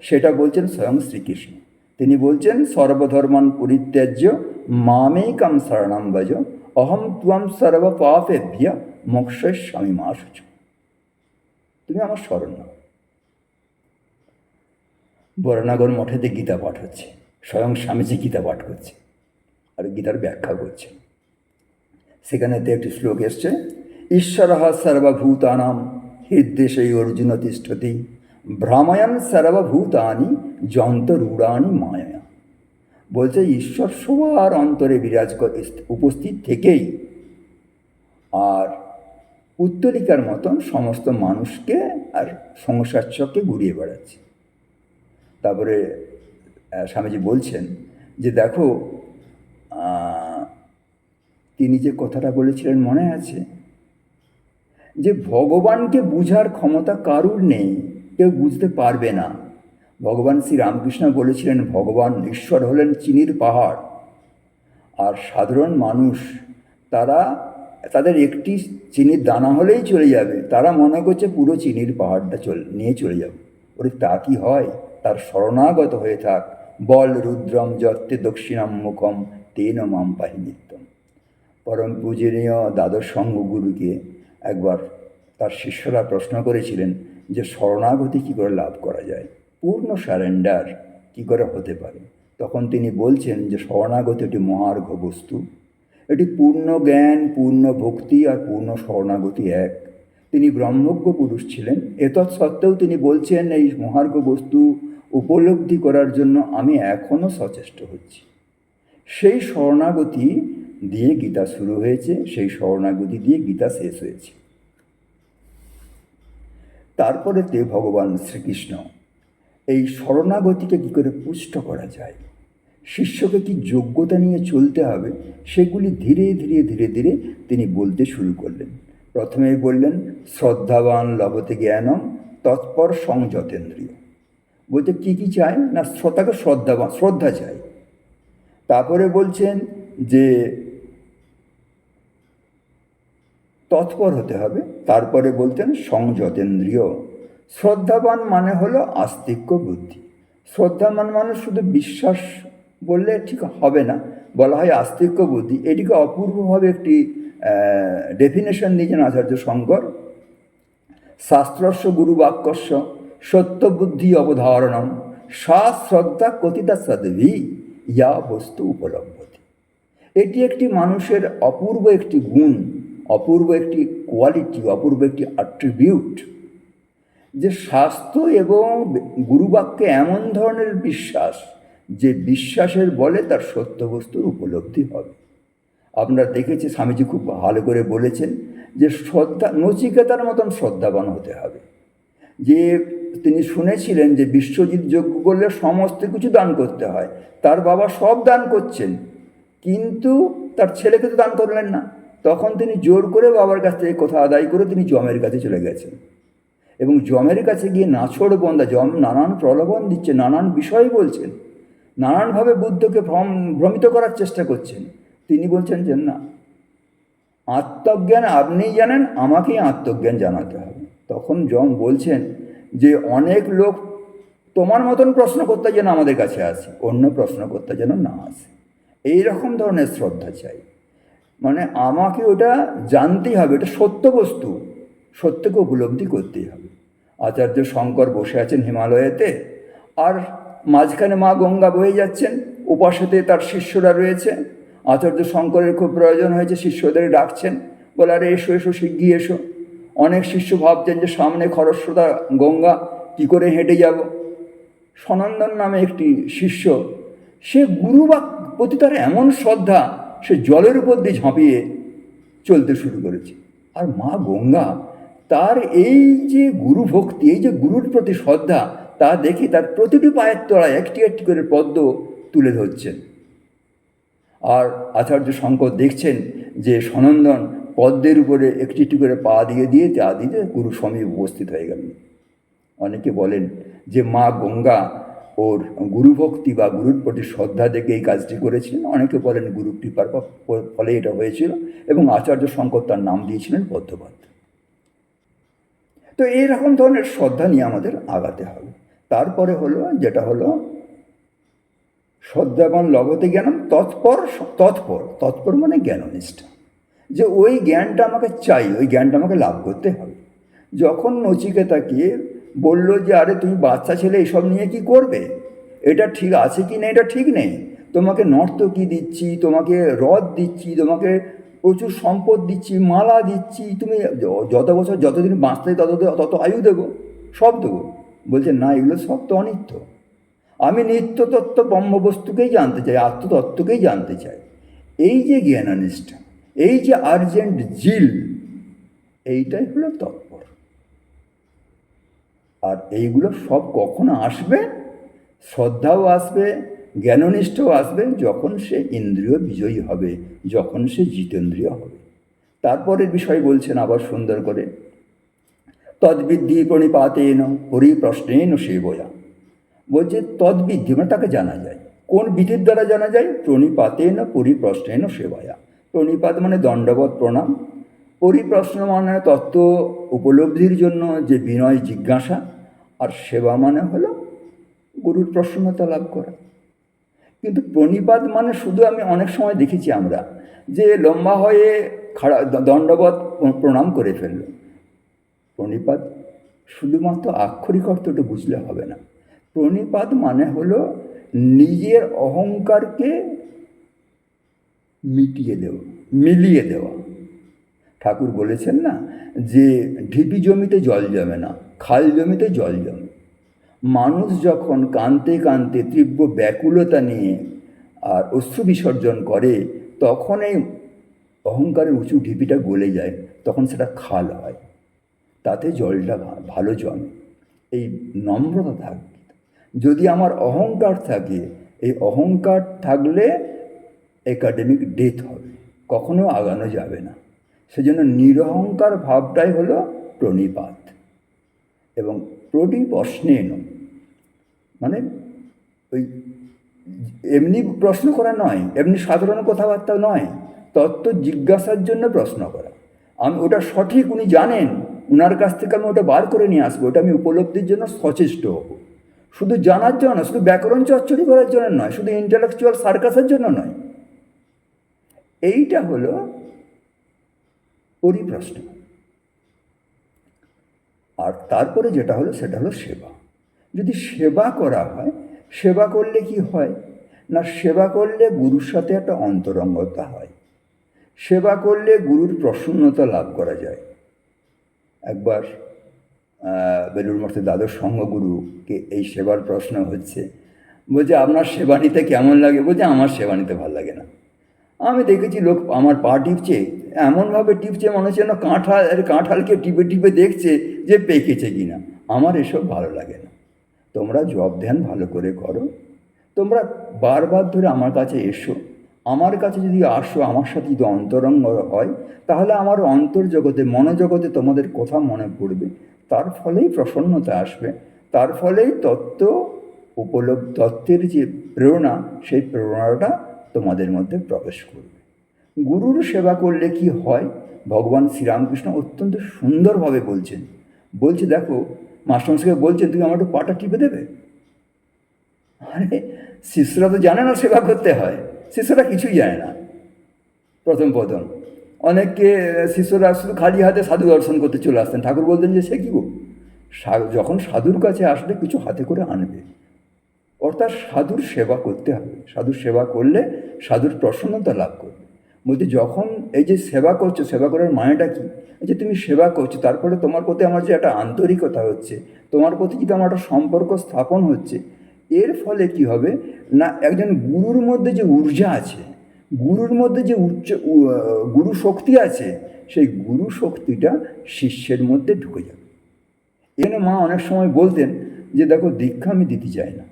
সেটা বলছেন স্বয়ং শ্রীকৃষ্ণ। তিনি বলছেন সর্বধর্মান পরিত্যাজ্য মামেকম শরণম ভজ অহম ত্বম সর্ব পাপেভ্য মোক্ষয়িষ্যামি মা শুচি। তুমি আমার শরণ নাও। বরনাগর মঠেতে গীতা পাঠ হচ্ছে, স্বয়ং স্বামীজি গীতা পাঠ করছে আর গীতার ব্যাখ্যা করছে। সেখানেতে একটি শ্লোক এসছে, ঈশ্বর সর্বভূতানাম হৃদ্দেশেই অর্জুন তিষ্ঠতি ভ্রাময়ন সর্বভূতানি যন্তরূঢ়ানি মায়া। বলছে ঈশ্বর সবার অন্তরে বিরাজ উপস্থিত থেকেই আর উত্তরিকার মতন সমস্ত মানুষকে আর সংসার চক্রে ঘুরিয়ে বেড়াচ্ছে। তারপরে স্বামীজি বলছেন যে দেখো, তিনি যে কথাটা বলেছিলেন মনে আছে, যে ভগবানকে বুঝার ক্ষমতা কারুর নেই, কেউ বুঝতে পারবে না। ভগবান শ্রী রামকৃষ্ণ বলেছিলেন ভগবান ঈশ্বর হলেন চিনির পাহাড়, আর সাধারণ মানুষ তারা তাদের একটি চিনির দানা হলেই চলে যাবে, তারা মনে করছে পুরো চিনির পাহাড়টা নিয়ে চলে যাবে। ওরে তা কি হয়? তার শরণাগত হয়ে থাক। বল রুদ্রম যত্তে দক্ষিণাম মুখম তেন মাম পাহি নিত্যম। পরম পূজনীয় দ্বাদশ সংঘ গুরুকে একবার তার শিষ্যরা প্রশ্ন করেছিলেন যে শরণাগতি কী করে লাভ করা যায়, পূর্ণ সারেন্ডার কী করে হতে পারে। তখন তিনি বলছেন যে শরণাগতি একটি মহার্ঘ বস্তু, এটি পূর্ণ জ্ঞান, পূর্ণ ভক্তি আর পূর্ণ শরণাগতি এক। তিনি ব্রহ্মজ্ঞ পুরুষ ছিলেন, এতৎসত্ত্বেও তিনি বলছেন এই মহার্ঘ বস্তু উপলব্ধি করার জন্য আমি এখনও সচেষ্ট হচ্ছি। সেই শরণাগতি দিয়ে গীতা শুরু হয়েছে, সেই শরণাগতি দিয়ে গীতা শেষ হয়েছে। তারপরেতে ভগবান শ্রীকৃষ্ণ এই শরণাগতিকে কী করে পুষ্ট করা যায়, শিষ্যকে কি যোগ্যতা নিয়ে চলতে হবে, সেগুলি ধীরে ধীরে ধীরে ধীরে তিনি বলতে শুরু করলেন। প্রথমেই বললেন শ্রদ্ধাবান লভতে জ্ঞানম তৎপর সংযতেন্দ্রিয়। বলতে কী কী চাই না, তাকে শ্রদ্ধা চাই। তারপরে বলছেন যে তৎপর হতে হবে। তারপরে বলতেন সংযতেন্দ্রিয়। শ্রদ্ধাবান মানে হলো আস্তিক্য বুদ্ধি। শ্রদ্ধাবান মানে শুধু বিশ্বাস বললে ঠিক হবে না, বলা হয় আস্তিক্য বুদ্ধি। এটিকে অপূর্বভাবে একটি ডেফিনেশন দিয়েছেন আচার্য শঙ্কর। শাস্ত্রস্য গুরুবাক্যস্য সত্যবুদ্ধি অবধারণম সা শ্রদ্ধা কথিতা সদ্ভি ইয়া বস্তু উপলব্ধতি। এটি একটি মানুষের অপূর্ব একটি গুণ, অপূর্ব একটি কোয়ালিটি, অপূর্ব একটি অ্যাট্রিবিউট, যে শাস্ত্র এবং গুরুবাক্যে এমন ধরনের বিশ্বাস যে বিশ্বাসের বলে তার সত্য বস্তুর উপলব্ধি হবে। আপনারা দেখেছি স্বামীজি খুব ভালো করে বলেছেন যে শ্রদ্ধা, নচিকেতার মতন শ্রদ্ধাবান হতে হবে। যে তিনি শুনেছিলেন যে বিশ্বজিৎ যজ্ঞ করলে সমস্ত কিছু দান করতে হয়, তার বাবা সব দান করছেন, কিন্তু তার ছেলেকে তো দান করলেন না। তখন তিনি জোর করে বাবার কাছ থেকে কথা আদায় করে তিনি যমের কাছে চলে গেছেন, এবং যমের কাছে গিয়ে নাছোড় বন্দা, যম নানান প্রলোভন দিচ্ছে, নানান বিষয় বলছেন, নানানভাবে বুদ্ধকে ভ্রমিত করার চেষ্টা করছেন। তিনি বলছেন যে না, আত্মজ্ঞান আপনিই জানেন, আমাকেই আত্মজ্ঞান জানাতে হবে। তখন যম বলছেন যে অনেক লোক তোমার মতন প্রশ্ন করতে যেন আমাদের কাছে আসে, অন্য প্রশ্ন করতে যেন না আসে। এই রকম ধরনের শ্রদ্ধা চাই। মানে আমাকে ওটা জানতেই হবে, এটা সত্য বস্তু, সত্যকে উপলব্ধি করতেই হবে। আচার্য শঙ্কর বসে আছেন হিমালয়েতে, আর মাঝখানে মা গঙ্গা বয়ে যাচ্ছেন, উপাসেতে তার শিষ্যরা রয়েছে। আচার্য শঙ্করের খুব প্রয়োজন হয়েছে, শিষ্যদের ডাকছেন, বলে আরে এসো এসো, শিগগির এসো। অনেক শিষ্য ভাবছেন যে সামনে খরস্রোতা গঙ্গা, কী করে হেঁটে যাব। সনন্দন নামে একটি শিষ্য, সে গুরু বা প্রতি তার এমন শ্রদ্ধা, সে জলের উপর দিয়ে ঝাঁপিয়ে চলতে শুরু করেছে। আর মা গঙ্গা তার এই যে গুরু ভক্তি, এই যে গুরুর প্রতি শ্রদ্ধা, তা দেখে তার প্রতিটি পায়ের তলায় একটি একটি করে পদ্ম তুলে ধরছেন। আর আচার্য শঙ্কর দেখছেন যে সনন্দন পদ্মের উপরে একটি একটি করে পা দিয়ে দিয়ে তা দিতে গুরু স্বামী উপস্থিত হয়ে গেলেন। অনেকে বলেন যে মা গঙ্গা ওর গুরুভক্তি বা গুরুর প্রতি শ্রদ্ধা দেখে এই কাজটি করেছিলেন। অনেকে বলেন গুরু কৃপার ফলে এটা হয়েছিল, এবং আচার্য শঙ্কর তার নাম দিয়েছিলেন পদ্মপাদ। তো এইরকম ধরনের শ্রদ্ধা নিয়ে আমাদের আগাতে হবে। তারপরে হলো যেটা হলো শ্রদ্ধাবান লভতে জ্ঞানম তৎপর। তৎপর তৎপর মানে জ্ঞাননিষ্ঠা, যে ওই জ্ঞানটা আমাকে চাই, ওই জ্ঞানটা আমাকে লাভ করতে হবে। যখন নচিকেতাকে বলল যে আরে তুমি বাচ্চা ছেলে, এসব নিয়ে কি করবে, এটা ঠিক আছে কি না এটা ঠিক নেই, তোমাকে নর্তকী দিচ্ছি, তোমাকে রথ দিচ্ছি, তোমাকে প্রচুর সম্পদ দিচ্ছি, মালা দিচ্ছি, তুমি যত বছর যতদিন বাঁচতে তত আয়ু দেবো, সব দেবো। বলছে না, এগুলো সব তো অনিত্য, আমি নিত্যতত্ত্ব ব্রহ্মবস্তুকেই জানতে চাই, আত্মতত্ত্বকেই জানতে চাই। এই যে জ্ঞাননিষ্ঠা, এই যে আর্জেন্ট জিল, এইটাই হলো তৎপর। আর এইগুলো সব কখন আসবে? শ্রদ্ধাও আসবে, জ্ঞাননিষ্ঠাও আসবে যখন সে ইন্দ্রিয় বিজয়ী হবে, যখন সে জিতেন্দ্রিয় হবে। তারপরের বিষয় বলছেন আবার সুন্দর করে, তদ্বিদ্ধি প্রণিপাতেন পরিপ্রশ্নেন সেবয়া। বলছে তদ্বিদ্ধি মানে তাকে জানা যায়। কোন বিধির দ্বারা জানা যায়? প্রণিপাতেন পরিপ্রশ্নেন সেবয়া। প্রণিপাত মানে দণ্ডবত প্রণাম, পরিপ্রশ্ন মানে তত্ত্ব উপলব্ধির জন্য যে বিনয় জিজ্ঞাসা, আর সেবা মানে হলো গুরুর প্রসন্নতা লাভ করা। কিন্তু প্রণিপাত মানে শুধু, আমি অনেক সময় দেখেছি আমরা যে লম্বা হয়ে খাড়া দণ্ডবত প্রণাম করে ফেলল। প্রণিপাত শুধুমাত্র আক্ষরিক অর্থটা বুঝলে হবে না। প্রণিপাত মানে হলো নিজের অহংকারকে মিটিয়ে দেওয়া, মিলিয়ে দেওয়া। ঠাকুর বলেছেন না যে ঢিপি জমিতে জল জমে না, খাল জমিতে জল জমে। মানুষ যখন কাঁদতে কাঁদতে তীব্র ব্যাকুলতা নিয়ে আর অশ্রু বিসর্জন করে, তখন এই অহংকারের উঁচু ঢিপিটা গলে যায়, তখন সেটা খাল হয়, তাতে জলটা ভালো জমে। এই নম্রতা থাকবে। যদি আমার অহংকার থাকে, এই অহংকার থাকলে একাডেমিক ডেথ হবে, কখনো আগানো যাবে না। সেজন্য নিরহংকার ভাবটাই হলো প্রণিপাত। এবং প্রণিপ্রশ্নেন মানে ওই এমনি প্রশ্ন করা নয়, এমনি সাধারণ কথাবার্তা নয়, তত্ত্ব জিজ্ঞাসার জন্য প্রশ্ন করা। আমি ওটা সঠিক উনি জানেন, ওনার কাছ থেকে আমি ওটা বার করে নিয়ে আসবো, ওটা আমি উপলব্ধির জন্য সচেষ্ট হব। শুধু জানার জন্য নয়, শুধু ব্যাকরণ চচ্চড়ি করার জন্য নয়, শুধু ইন্টেলেকচুয়াল সার্কাসের জন্য নয়। এইটা হলো পরিপ্রশ্ন। আর তারপরে যেটা হলো সেটা হলো সেবা। যদি সেবা করা হয়, সেবা করলে কি হয় না, সেবা করলে গুরুর সাথে একটা অন্তরঙ্গতা হয়, সেবা করলে গুরুর প্রসন্নতা লাভ করা যায়। একবার বেলুড় মঠে দ্বাদশ সঙ্গগুরুকে এই সেবার প্রশ্ন হচ্ছে, বলছে আপনার সেবা নিতে কেমন লাগে? বলছে আমার সেবা নিতে ভালো লাগে না। আমি দেখেছি লোক আমার পা টিপছে, এমনভাবে টিপছে মনে হচ্ছে যেন কাঁঠালকে টিপে টিপে দেখছে যে পেকেছে কিনা। আমার এসব ভালো লাগে না। তোমরা জপ ধ্যান ভালো করে করো, তোমরা বারবার ধরে আমার কাছে এসো, আমার কাছে যদি আসো, আমার সাথে যদি অন্তরঙ্গ হয়, তাহলে আমার অন্তর্জগতে মনোজগতে তোমাদের কথা মনে পড়বে, তার ফলেই প্রসন্নতা আসবে, তার ফলেই তত্ত্বের যে প্রেরণা, সেই প্রেরণাটা তোমাদের মধ্যে প্রবেশ করবে। গুরুর সেবা করলে কি হয়, ভগবান শ্রীরামকৃষ্ণ অত্যন্ত সুন্দরভাবে বলছে দেখো, মাস্টারমশাইকে বলছে তুমি আমার একটু পাটা টিপে দেবে। আরে শিষ্যরা তো জানে না সেবা করতে হয়, শিষ্যরা কিছুই জানে না। প্রথম অনেককে শিষ্যরা শুধু খালি হাতে সাধু দর্শন করতে চলে আসতেন। ঠাকুর বলতেন যে সে কি গো, যখন সাধুর কাছে আসলে কিছু হাতে করে আনবে, অর্থাৎ সাধুর সেবা করতে হবে। সাধুর সেবা করলে সাধুর প্রসন্নতা লাভ করবে। বলতে যখন এই যে সেবা করছো, সেবা করার মানেটা কি, এই যে তুমি সেবা করছো, তারপরে তোমার প্রতি আমার যে একটা আন্তরিকতা হচ্ছে, তোমার প্রতি যদি আমার একটা সম্পর্ক স্থাপন হচ্ছে, এর ফলে কি হবে না, একজন গুরুর মধ্যে যে ঊর্জা আছে, গুরুর মধ্যে যে গুরু শক্তি আছে, সেই গুরু শক্তিটা শিষ্যের মধ্যে ঢুকে যাবে। এখানে মা অনেক সময় বলতেন যে দেখো, দীক্ষা আমি দিতে চাই না,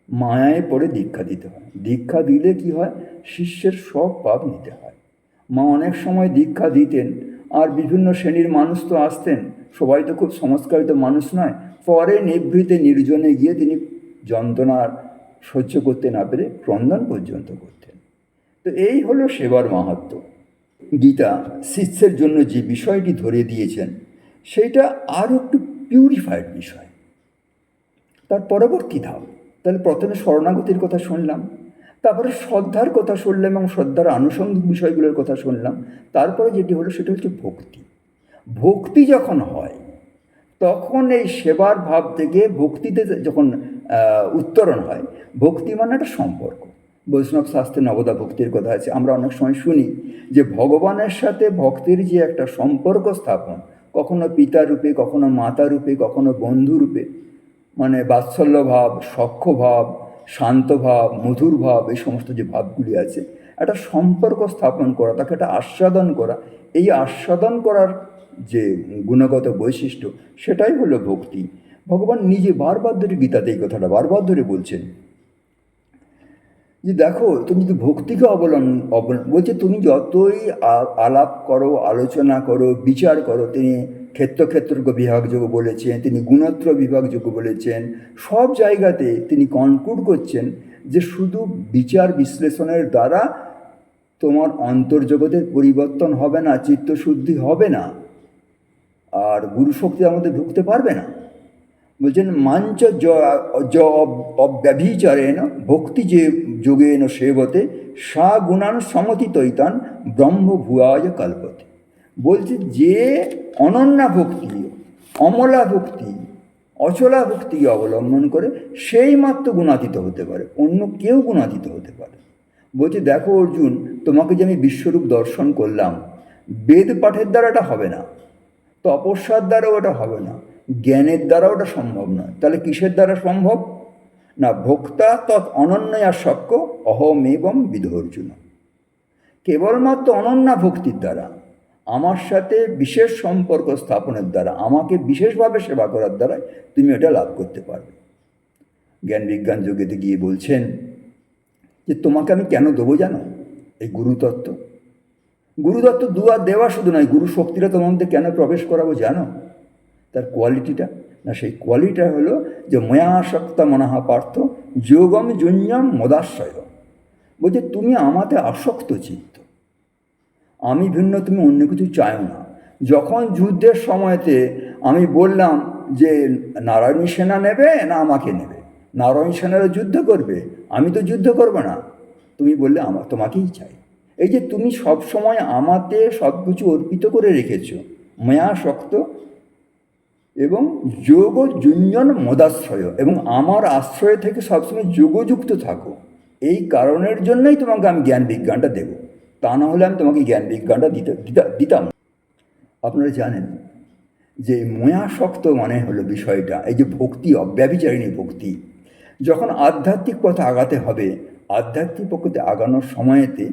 মায়ায় পড়ে দীক্ষা দিতে হয়। দীক্ষা দিলে কি হয়, শিষ্যের সব পাপ নিতে হয়। মা অনেক সময় দীক্ষা দিতেন, আর বিভিন্ন শ্রেণীর মানুষ তো আসতেন, সবাই তো খুব সংস্কারিত মানুষ নয়। পরে নিভৃতে নির্জনে গিয়ে তিনি যন্ত্রণার সহ্য করতে না পেরে ক্রন্দন পর্যন্ত করতেন। তো এই হলো সেবার মাহাত্ম্য। গীতা শিষ্যের জন্য যে বিষয়টি ধরে দিয়েছেন, সেইটা আরও একটু পিউরিফাইড বিষয়। তার পরবর্তী ধাপ, তাহলে প্রথমে শরণাগতির কথা শুনলাম, তারপরে শ্রদ্ধার কথা শুনলাম এবং শ্রদ্ধার আনুষঙ্গিক বিষয়গুলোর কথা শুনলাম। তারপরে যেটি হলো সেটা হচ্ছে ভক্তি। ভক্তি যখন হয়, তখন এই সেবার ভাব থেকে ভক্তিতে যখন উত্তরণ হয়, ভক্তি মানে একটা সম্পর্ক। বৈষ্ণব শাস্ত্রে নবদা ভক্তির কথা আছে। আমরা অনেক সময় শুনি যে ভগবানের সাথে ভক্তের যে একটা সম্পর্ক স্থাপন, কখনো পিতা রূপে, কখনো মাতা রূপে, কখনো বন্ধু রূপে, মানে বাৎসল্য ভাব, সখ্য ভাব, শান্ত ভাব, মধুর ভাব, এই সমস্ত যে ভাবগুলি আছে, একটা সম্পর্ক স্থাপন করা, তাকে একটা আস্বাদন করা, এই আস্বাদন করার যে গুণগত বৈশিষ্ট্য, সেটাই হলো ভক্তি। ভগবান নিজে বারবার ধরে গীতাতে এই কথাটা বারবার ধরে বলছেন যে দেখো, তুমি যদি ভক্তিকে বলছে, তুমি যতই আলাপ করো, আলোচনা করো, বিচার করো, তিনি ক্ষেত্র বিভাগযোগ বলেছেন, তিনি গুণত্র বিভাগযোগ বলেছেন, সব জায়গাতে তিনি কনক্লুড করছেন যে শুধু বিচার বিশ্লেষণের দ্বারা তোমার অন্তর্জগতের পরিবর্তন হবে না, চিত্তশুদ্ধি হবে না, আর গুরুশক্তি আমাদের ঢুকতে পারবে না। বলছেন মাঞ্চ অব্যভিচারেণ ভক্তি যে যোগেন সেবতে সা গুণান সমতিতৈতান ব্রহ্ম ভুয়ায় কল্পতে। বলছে যে অনন্যা ভক্তি, অমলা ভক্তি, অচলা ভক্তিকে অবলম্বন করে, সেই মাত্র গুণাতীত হতে পারে, অন্য কেউ গুণাতীত হতে পারে। বলছে দেখো অর্জুন, তোমাকে যে আমি বিশ্বরূপ দর্শন করলাম, বেদ পাঠের দ্বারা এটা হবে না, তপস্যার দ্বারাও এটা হবে না, জ্ঞানের দ্বারাও ওটা সম্ভব নয়। তাহলে কিসের দ্বারা সম্ভব না, ভোক্তা তৎ অনন্যয়া শক্য অহমেবম বিধ অর্জুন। কেবলমাত্র অনন্যা ভক্তির দ্বারা, আমার সাথে বিশেষ সম্পর্ক স্থাপনের দ্বারা, আমাকে বিশেষভাবে সেবা করার দ্বারা তুমি এটা লাভ করতে পারবে। জ্ঞান বিজ্ঞান যোগেতে গিয়ে বলছেন যে তোমাকে আমি কেন দেবো জানো, এই গুরুতত্ত্ব। গুরুদত্ত দুয়ার দেওয়া শুধু নয়, গুরু শক্তিটা তোমার মধ্যে কেন প্রবেশ করাবো জানো, তার কোয়ালিটিটা না, সেই কোয়ালিটিটা হলো যে ময়াসক্তা মনাহা পার্থ যোগম জুঞ্জম মদাশ্রয়। বলছে তুমি আমাতে আসক্ত চিত্ত, আমি ভিন্ন, তুমি অন্য কিছু চাও না। যখন যুদ্ধের সময়তে আমি বললাম যে নারায়ণী সেনা নেবে না আমাকে নেবে, নারায়ণ সেনারা যুদ্ধ করবে, আমি তো যুদ্ধ করবো না, তুমি বললে তোমাকেই চাই। এই যে তুমি সব সময় আমাতে সব কিছু অর্পিত করে রেখেছো, মায়া শক্ত এবং যোগ যুঞ্জন মদাশ্রয়, এবং আমার আশ্রয় থেকে সবসময় যোগযুক্ত থাকো, এই কারণের জন্যই তোমাকে আমি জ্ঞান বিজ্ঞানটা দেব, তা না হলে আমি তোমাকে জ্ঞান বিজ্ঞানটা দিতাম না। আপনারা জানেন যে ময়াসক্ত মানে হলো বিষয়টা, এই যে ভক্তি, অব্যভিচারিণী ভক্তি, যখন আধ্যাত্মিক পথে আগাতে হবে, আধ্যাত্মিক পথে আগানোর সময়েতে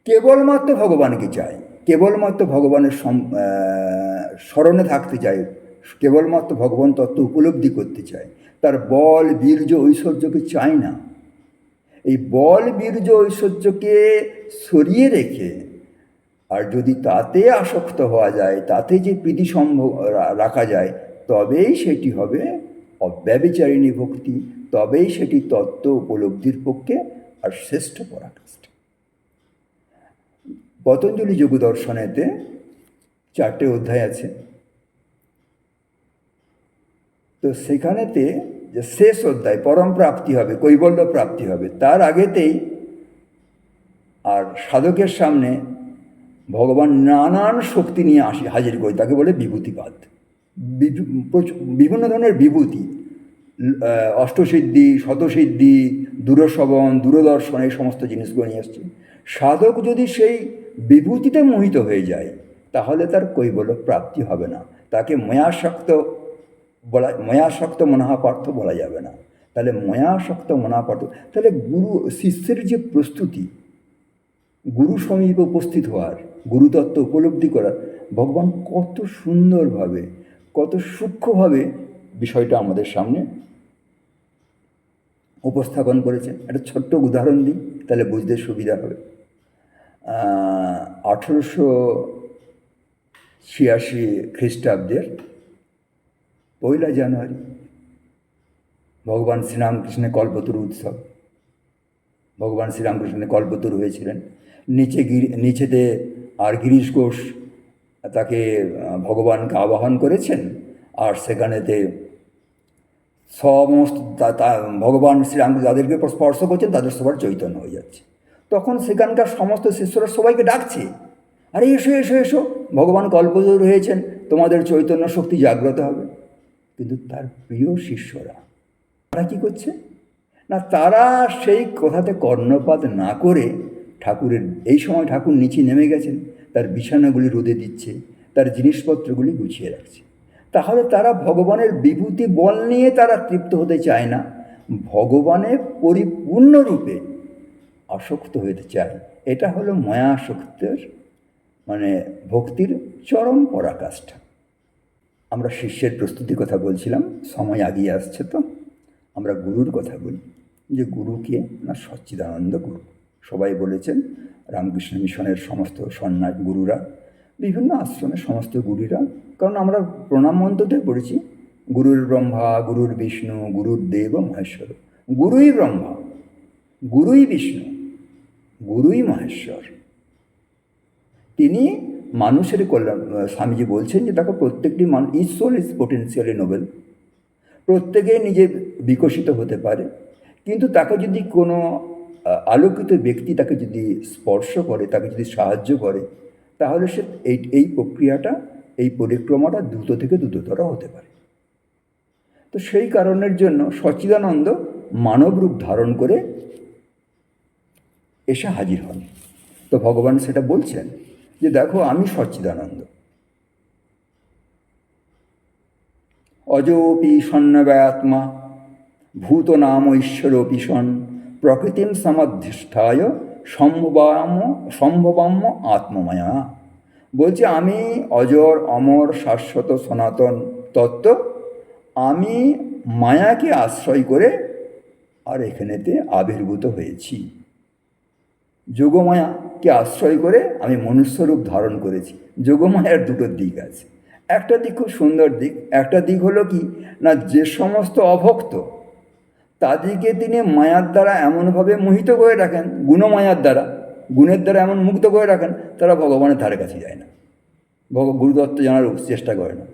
কেবলমাত্র ভগবানকে চাই, কেবলমাত্র ভগবানের স্মরণে থাকতে চাই, কেবলমাত্র ভগবান তত্ত্ব উপলব্ধি করতে চাই, তার বল বীর্য ঐশ্বর্যকে চাই না। এই বল বীর্য ঐশ্বর্যকে সরিয়ে রেখে আর যদি তাতে আসক্ত হওয়া যায়, তাতে যে প্রীতি সম্ভব রাখা যায়, তবেই সেটি হবে অব্যভিচারিণী ভক্তি, তবেই সেটি তত্ত্ব উপলব্ধির পক্ষে আর শ্রেষ্ঠ পরাকাষ্ঠা। পতঞ্জলি যোগ দর্শনেতে 4টে অধ্যায় আছে, তো সেখানেতে যে শেষ অধ্যায় পরম প্রাপ্তি হবে, কৈবল্য প্রাপ্তি হবে, তার আগেতেই আর সাধকের সামনে ভগবান নানান শক্তি নিয়ে হাজির করে, তাকে বলে বিভূতিপাত। বিভিন্ন ধরনের বিভূতি, অষ্টসিদ্ধি, শতসিদ্ধি, দূরশ্রবণ, দূরদর্শন, এই সমস্ত জিনিসগুলো নিয়ে আসছে। সাধক যদি সেই বিভূতিতে মোহিত হয়ে যায়, তাহলে তার কৈবল্য প্রাপ্তি হবে না, তাকে ময়াসক্ত মনাপার্থ বলা যাবে না। তাহলে ময়াসক্ত মনাপার্থ, তাহলে গুরু শিষ্যের যে প্রস্তুতি, গুরু সমীপে উপস্থিত হওয়ার, গুরুতত্ত্ব উপলব্ধি করার, ভগবান কত সুন্দরভাবে, কত সূক্ষ্মভাবে বিষয়টা আমাদের সামনে উপস্থাপন করেছেন। একটা ছোট্ট উদাহরণ দিই, তাহলে বুঝতে সুবিধা হবে। 1886 খ্রিস্টাব্দের 1 জানুয়ারি ভগবান শ্রীরামকৃষ্ণের কল্পতরু উৎসব। ভগবান শ্রীরামকৃষ্ণের কল্পতরু হয়েছিলেন। নিচেতে আর গিরিশ ঘোষ তাকে ভগবানকে আবাহন করেছেন, আর সেখানেতে সমস্ত ভগবান শ্রীরামকৃষ্ণ যাদেরকে স্পর্শ করছেন তাদের সবার চৈতন্য হয়ে যাচ্ছে। তখন সেখানকার সমস্ত শিষ্যরা সবাইকে ডাকছে, আরে এসো এসো এসো, ভগবান কল্পতরু হয়েছেন, তোমাদের চৈতন্য শক্তি জাগ্রত হবে। কিন্তু তার প্রিয় শিষ্যরা তারা কী করছে না, তারা সেই কথাতে কর্ণপাত না করে ঠাকুরের, এই সময় ঠাকুর নিচে নেমে গেছেন, তার বিছানাগুলি রোদে দিচ্ছে, তার জিনিসপত্রগুলি গুছিয়ে রাখছে। তাহলে তারা ভগবানের বিভূতি বল নিয়ে তারা তৃপ্ত হতে চায় না, ভগবানের পরিপূর্ণরূপে আসক্ত হতে চায়। এটা হলো ময়াসক্তের মানে ভক্তির চরম পরাকাষ্ঠা। আমরা শিষ্যের প্রস্তুতির কথা বলছিলাম, সময় আগিয়ে আসছে, তো আমরা গুরুর কথা বলি। যে গুরুকে না, সচ্চিদানন্দ গুরু। সবাই বলেছেন, রামকৃষ্ণ মিশনের সমস্ত সন্ন্যাস গুরুরা, বিভিন্ন আশ্রমের সমস্ত গুরুরা, কারণ আমরা প্রণাম মন্ত্রতে পড়েছি, গুরুর ব্রহ্মা, গুরুর বিষ্ণু, গুরুর দেব মহেশ্বর। গুরুই ব্রহ্মা, গুরুই বিষ্ণু, গুরুই মহেশ্বর। তিনি মানুষের কল্যাণ, স্বামীজি বলছেন যে দেখো, প্রত্যেকটি মানুষ, is soul is potentially noble, প্রত্যেকে নিজে বিকশিত হতে পারে, কিন্তু তাকে যদি কোনো আলোকিত ব্যক্তি তাকে যদি স্পর্শ করে, তাকে যদি সাহায্য করে, তাহলে সে এই প্রক্রিয়াটা, এই পরিক্রমাটা দ্রুত থেকে দ্রুততর হতে পারে। তো সেই কারণের জন্য সচ্চিদানন্দ মানব রূপ ধারণ করে এসে হাজির হন। তো ভগবান সেটা বলছেন যে দেখো, আমি সচ্চিদানন্দ, অজোপি সন্নবাত্মা ভূত নাম ঈশ্বরোপি সন প্রকৃতিম সমাধিষ্ঠায় সম্ভবাম্য আত্মমায়া। বলছে আমি অজর, অমর, শাশ্বত, সনাতন তত্ত্ব, আমি মায়াকে আশ্রয় করে আর এখানেতে আবির্ভূত হয়েছি। যোগমায়াকে আশ্রয় করে আমি মনুষ্যরূপ ধারণ করেছি। যোগমায়ার দুটো দিক আছে। একটা দিক খুব সুন্দর দিক, একটা দিক হলো কি না, যে সমস্ত অভক্ত তাদেরকে তিনি মায়ার দ্বারা এমনভাবে মোহিত করে রাখেন, গুণমায়ার দ্বারা, গুণের দ্বারা এমন মুক্ত করে রাখেন, তারা ভগবানের ধারে কাছে যায় না। গুরুতত্ত্ব জানার চেষ্টা করে না।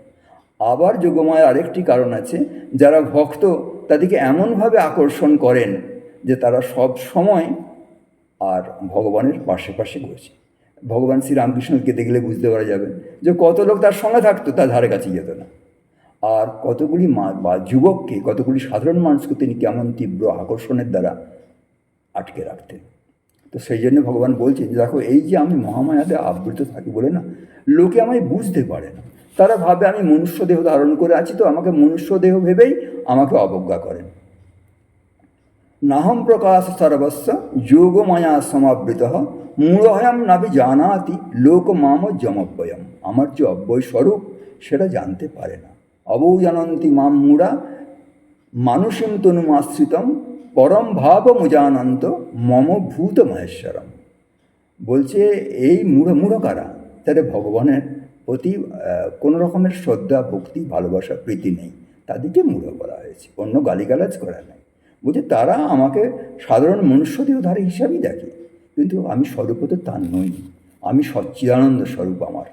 আবার যোগমায়ার আরেকটি কারণ আছে, যারা ভক্ত তাদেরকে এমনভাবে আকর্ষণ করেন যে তারা সব সময় আর ভগবানের পাশে পাশে ঘুরছে। ভগবান শ্রীরামকৃষ্ণকে দেখলে বুঝতে পারা যাবে যে কত লোক তার সঙ্গে থাকতো, তার ধারে কাছে যেত না। আর কতগুলি বা যুবককে, কতগুলি সাধারণ মানুষকে তিনি কেমন তীব্র আকর্ষণের দ্বারা আটকে রাখতেন। তো সেই জন্য ভগবান বলছেন, দেখো এই যে আমি মহামায়াতে আবৃত থাকি বলে না, লোকে আমায় বুঝতে পারে না। তারা ভাবে আমি মনুষ্য দেহ ধারণ করে আছি, তো আমাকে মনুষ্য দেহ ভেবেই আমাকে অবজ্ঞা করেন। নাহম প্রকাশ সর্বস্ব যোগমায়া সমাবৃত মূঢ়য়ম নাভি জানাতি লোক মাম যমব্যয়ম। আমার যে অব্যয় স্বরূপ সেটা জানতে পারে না। অবৌ জানন্তি মাম মূঢ়া মানুষিম তনুমাশ্রিতম পরম ভাব মুজানন্ত মম ভূত মহেশ্বরম। বলছে এই মূঢ় কারা? তাদের ভগবানের প্রতি কোনো রকমের শ্রদ্ধা, ভক্তি, ভালোবাসা, প্রীতি নেই, তাদেরকে মূঢ় বলা হয়েছে, অন্য গালিগালাজ করা নেই। বলছে তারা আমাকে সাধারণ মনুষ্যদেহধারী হিসাবেই দেখে, কিন্তু আমি স্বরূপত তার নই, আমি সচ্চিদানন্দ স্বরূপ আমার।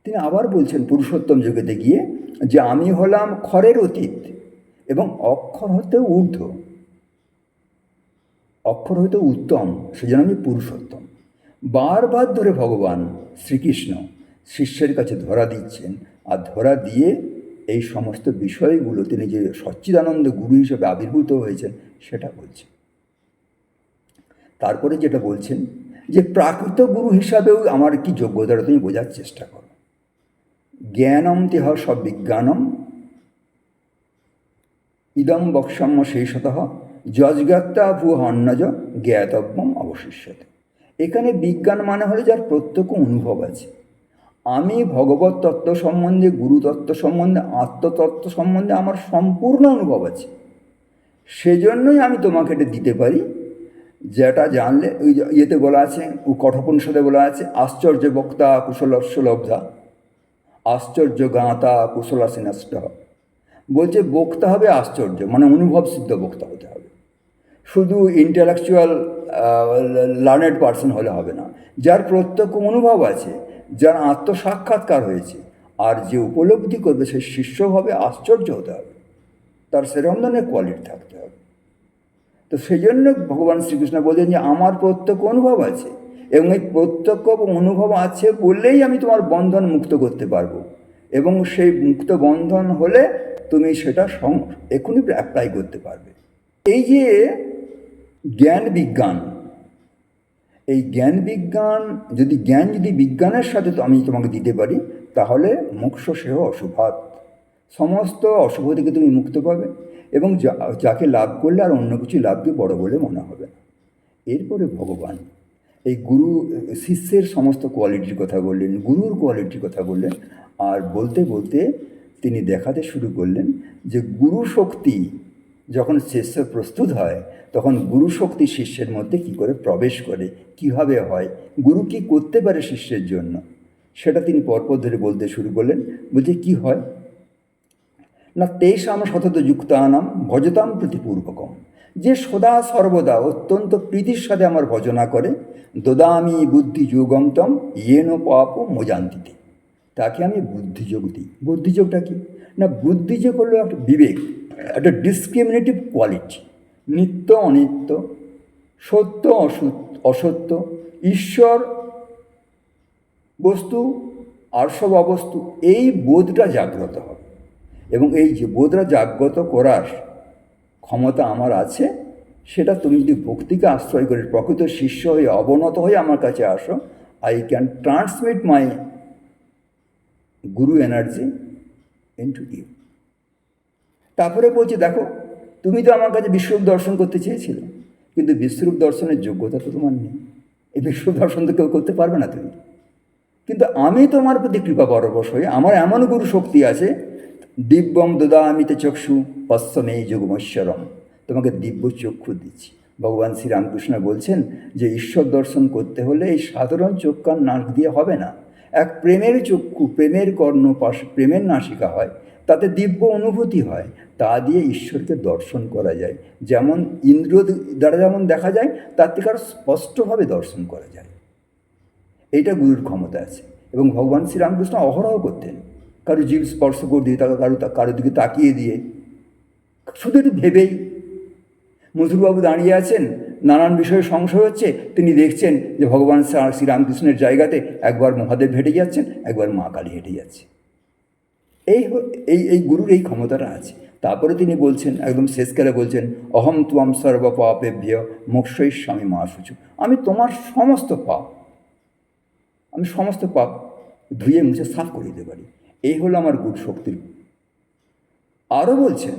তিনি আবার বলছেন পুরুষোত্তম জগতে গিয়ে যে আমি হলাম ক্ষরের অতীত এবং অক্ষর হতে ঊর্ধ্ব, অক্ষর হইতে উত্তম, সেজন্য আমি পুরুষোত্তম। বারবার ধরে ভগবান শ্রীকৃষ্ণ শিষ্যের কাছে ধরা দিচ্ছেন, আর ধরা দিয়ে এই সমস্ত বিষয়গুলো তিনি যে সচ্চিদানন্দ গুরু হিসেবে আবির্ভূত হয়েছেন সেটা বলছেন। তারপরে যেটা বলছেন যে প্রাকৃত গুরু হিসাবেও আমার কি যোগ্যতাটা তুমি বোঝার চেষ্টা করো। জ্ঞানম তেহ সব বিজ্ঞানম ইদম বক্সাম্য শেষতঃ যজ্ঞাত্তা ভূ অন্নজ জ্ঞাতব্যম অবশিষ্যতে। এখানে বিজ্ঞান মানে হলো যার প্রত্যক্ষ অনুভব আছে। আমি ভগবত তত্ত্ব সম্বন্ধে, গুরুতত্ত্ব সম্বন্ধে, আত্মতত্ত্ব সম্বন্ধে আমার সম্পূর্ণ অনুভব আছে, সেজন্যই আমি তোমাকে এটা দিতে পারি, যেটা জানলে ওই ইয়েতে বলা আছে, কঠোপনিষদে বলা আছে আশ্চর্য বক্তা কুশলস্য লব্ধা আশ্চর্য গাঁতা কুশলাসিনষ্ট। বলছে বক্তা হবে আশ্চর্য, মানে অনুভব সিদ্ধ বক্তা হতে হবে। শুধু ইন্টেলেকচুয়াল লার্নেড পার্সন হলে হবে না, যার প্রত্যক্ষ অনুভব আছে, যার আত্মসাক্ষাৎকার হয়েছে, আর যে উপলব্ধি করবে সে শিষ্য হবে আশ্চর্য হতে হবে, তার সেরকম ধরনের কোয়ালিটি থাকতে হবে। তো সেই জন্য ভগবান শ্রীকৃষ্ণ বলছেন যে আমার প্রত্যক্ষ অনুভব আছে, এবং এই প্রত্যক্ষ অনুভব আছে বললেই আমি তোমার বন্ধন মুক্ত করতে পারবো, এবং সেই মুক্ত বন্ধন হলে তুমি সেটা এখনই অ্যাপ্লাই করতে পারবে। এই যে জ্ঞান বিজ্ঞান, এই জ্ঞান বিজ্ঞান যদি বিজ্ঞানের সাথে তো আমি তোমাকে দিতে পারি, তাহলে মোক্ষ সেহ অশুভাৎ, সমস্ত অশুভ থেকে তুমি মুক্ত পাবে, এবং যাকে লাভ করলে আর অন্য কিছু লাভকে বড় বলে মনে হবে না। এরপরে ভগবান এই গুরু শিষ্যের সমস্ত কোয়ালিটির কথা বললেন, গুরুর কোয়ালিটির কথা বললেন, আর বলতে বলতে তিনি দেখাতে শুরু করলেন যে গুরু শক্তি যখন শিষ্য প্রস্তুত হয়, তখন গুরু শক্তি শিষ্যের মধ্যে কী করে প্রবেশ করে, কীভাবে হয়, গুরু কী করতে পারে শিষ্যের জন্য, সেটা তিনি পরপর ধরে বলতে শুরু করলেন। বলছে কী হয় না, তেষাম সতত যুক্তানাম ভজতাম প্রীতিপূর্বকম, যে সদা সর্বদা অত্যন্ত প্রীতির সাথে আমার ভজনা করে, দদামি বুদ্ধি যোগমতম ইয়েন পাপ মোজান্তিতে, তাকে আমি বুদ্ধিযোগ দিই। বুদ্ধিযোগটা কি না, বুদ্ধিযোগ হলো একটা বিবেক, একটা ডিসক্রিমিনেটিভ কোয়ালিটি, নিত্য অনিত্য, সত্য অসত্য, ঈশ্বর বস্তু আর সব অবস্তু, এই বোধটা জাগ্রত হবে। এবং এই যে বোধটা জাগ্রত করার ক্ষমতা আমার আছে, সেটা তুমি যদি ভক্তিকে আশ্রয় করে প্রকৃত শিষ্য হয়ে অবনত হয়ে আমার কাছে আসো, I can transmit my Guru energy into you. তারপরে বলছি দেখো, তুমি তো আমার কাছে বিশ্বরূপ দর্শন করতে চেয়েছিলে, কিন্তু বিশ্বরূপ দর্শনের যোগ্যতা তো তোমার নেই, এই বিশ্বরূপ দর্শন তো কেউ করতে পারবে না তুমি, কিন্তু আমি তোমার প্রতি কৃপা পরবশ হয়ে আমার এমন গুরু শক্তি আছে, দিব্যম দদামিতে চক্ষু পশ্চমে যোগমৈশ্বরম, তোমাকে দিব্য চক্ষু দিচ্ছি। ভগবান শ্রীরামকৃষ্ণ বলছেন যে ঈশ্বর দর্শন করতে হলে এই সাধারণ চোখ কান নাক দিয়ে হবে না, এক প্রেমের চক্ষু, প্রেমের কর্ণ পাশে প্রেমের নাসিকা হয়, তাতে দিব্য অনুভূতি হয়, তা দিয়ে ঈশ্বরকে দর্শন করা যায়। যেমন ইন্দ্র দ্বারা যেমন দেখা যায়, তার থেকে আরও স্পষ্টভাবে দর্শন করা যায়। এইটা গুরুর ক্ষমতা আছে। এবং ভগবান শ্রীরামকৃষ্ণ অহরহ করতেন, কারো জীব স্পর্শ করে দিয়ে, কারো দিকে তাকিয়ে দিয়ে, শুধু একটু ভেবেই। মধুরবাবু দাঁড়িয়ে আছেন, নানান বিষয়ে সংশয় হচ্ছে, তিনি দেখছেন যে ভগবান শ্রীরামকৃষ্ণের জায়গাতে একবার মহাদেব হেঁটে যাচ্ছেন, একবার মা কালী হেঁটে যাচ্ছে। এই এই এই গুরুর এই ক্ষমতাটা আছে। তারপরে তিনি বলছেন, একদম শেষকালে বলছেন, অহম ত্বম সর্ব পাপেভ্য মোক্ষয়িষ্যামি মা শুচি। আমি তোমার সমস্ত পাপ ধুয়ে মুছে সাফ করে দিতে পারি। এই হলো আমার গুরু শক্তির। আরও বলছেন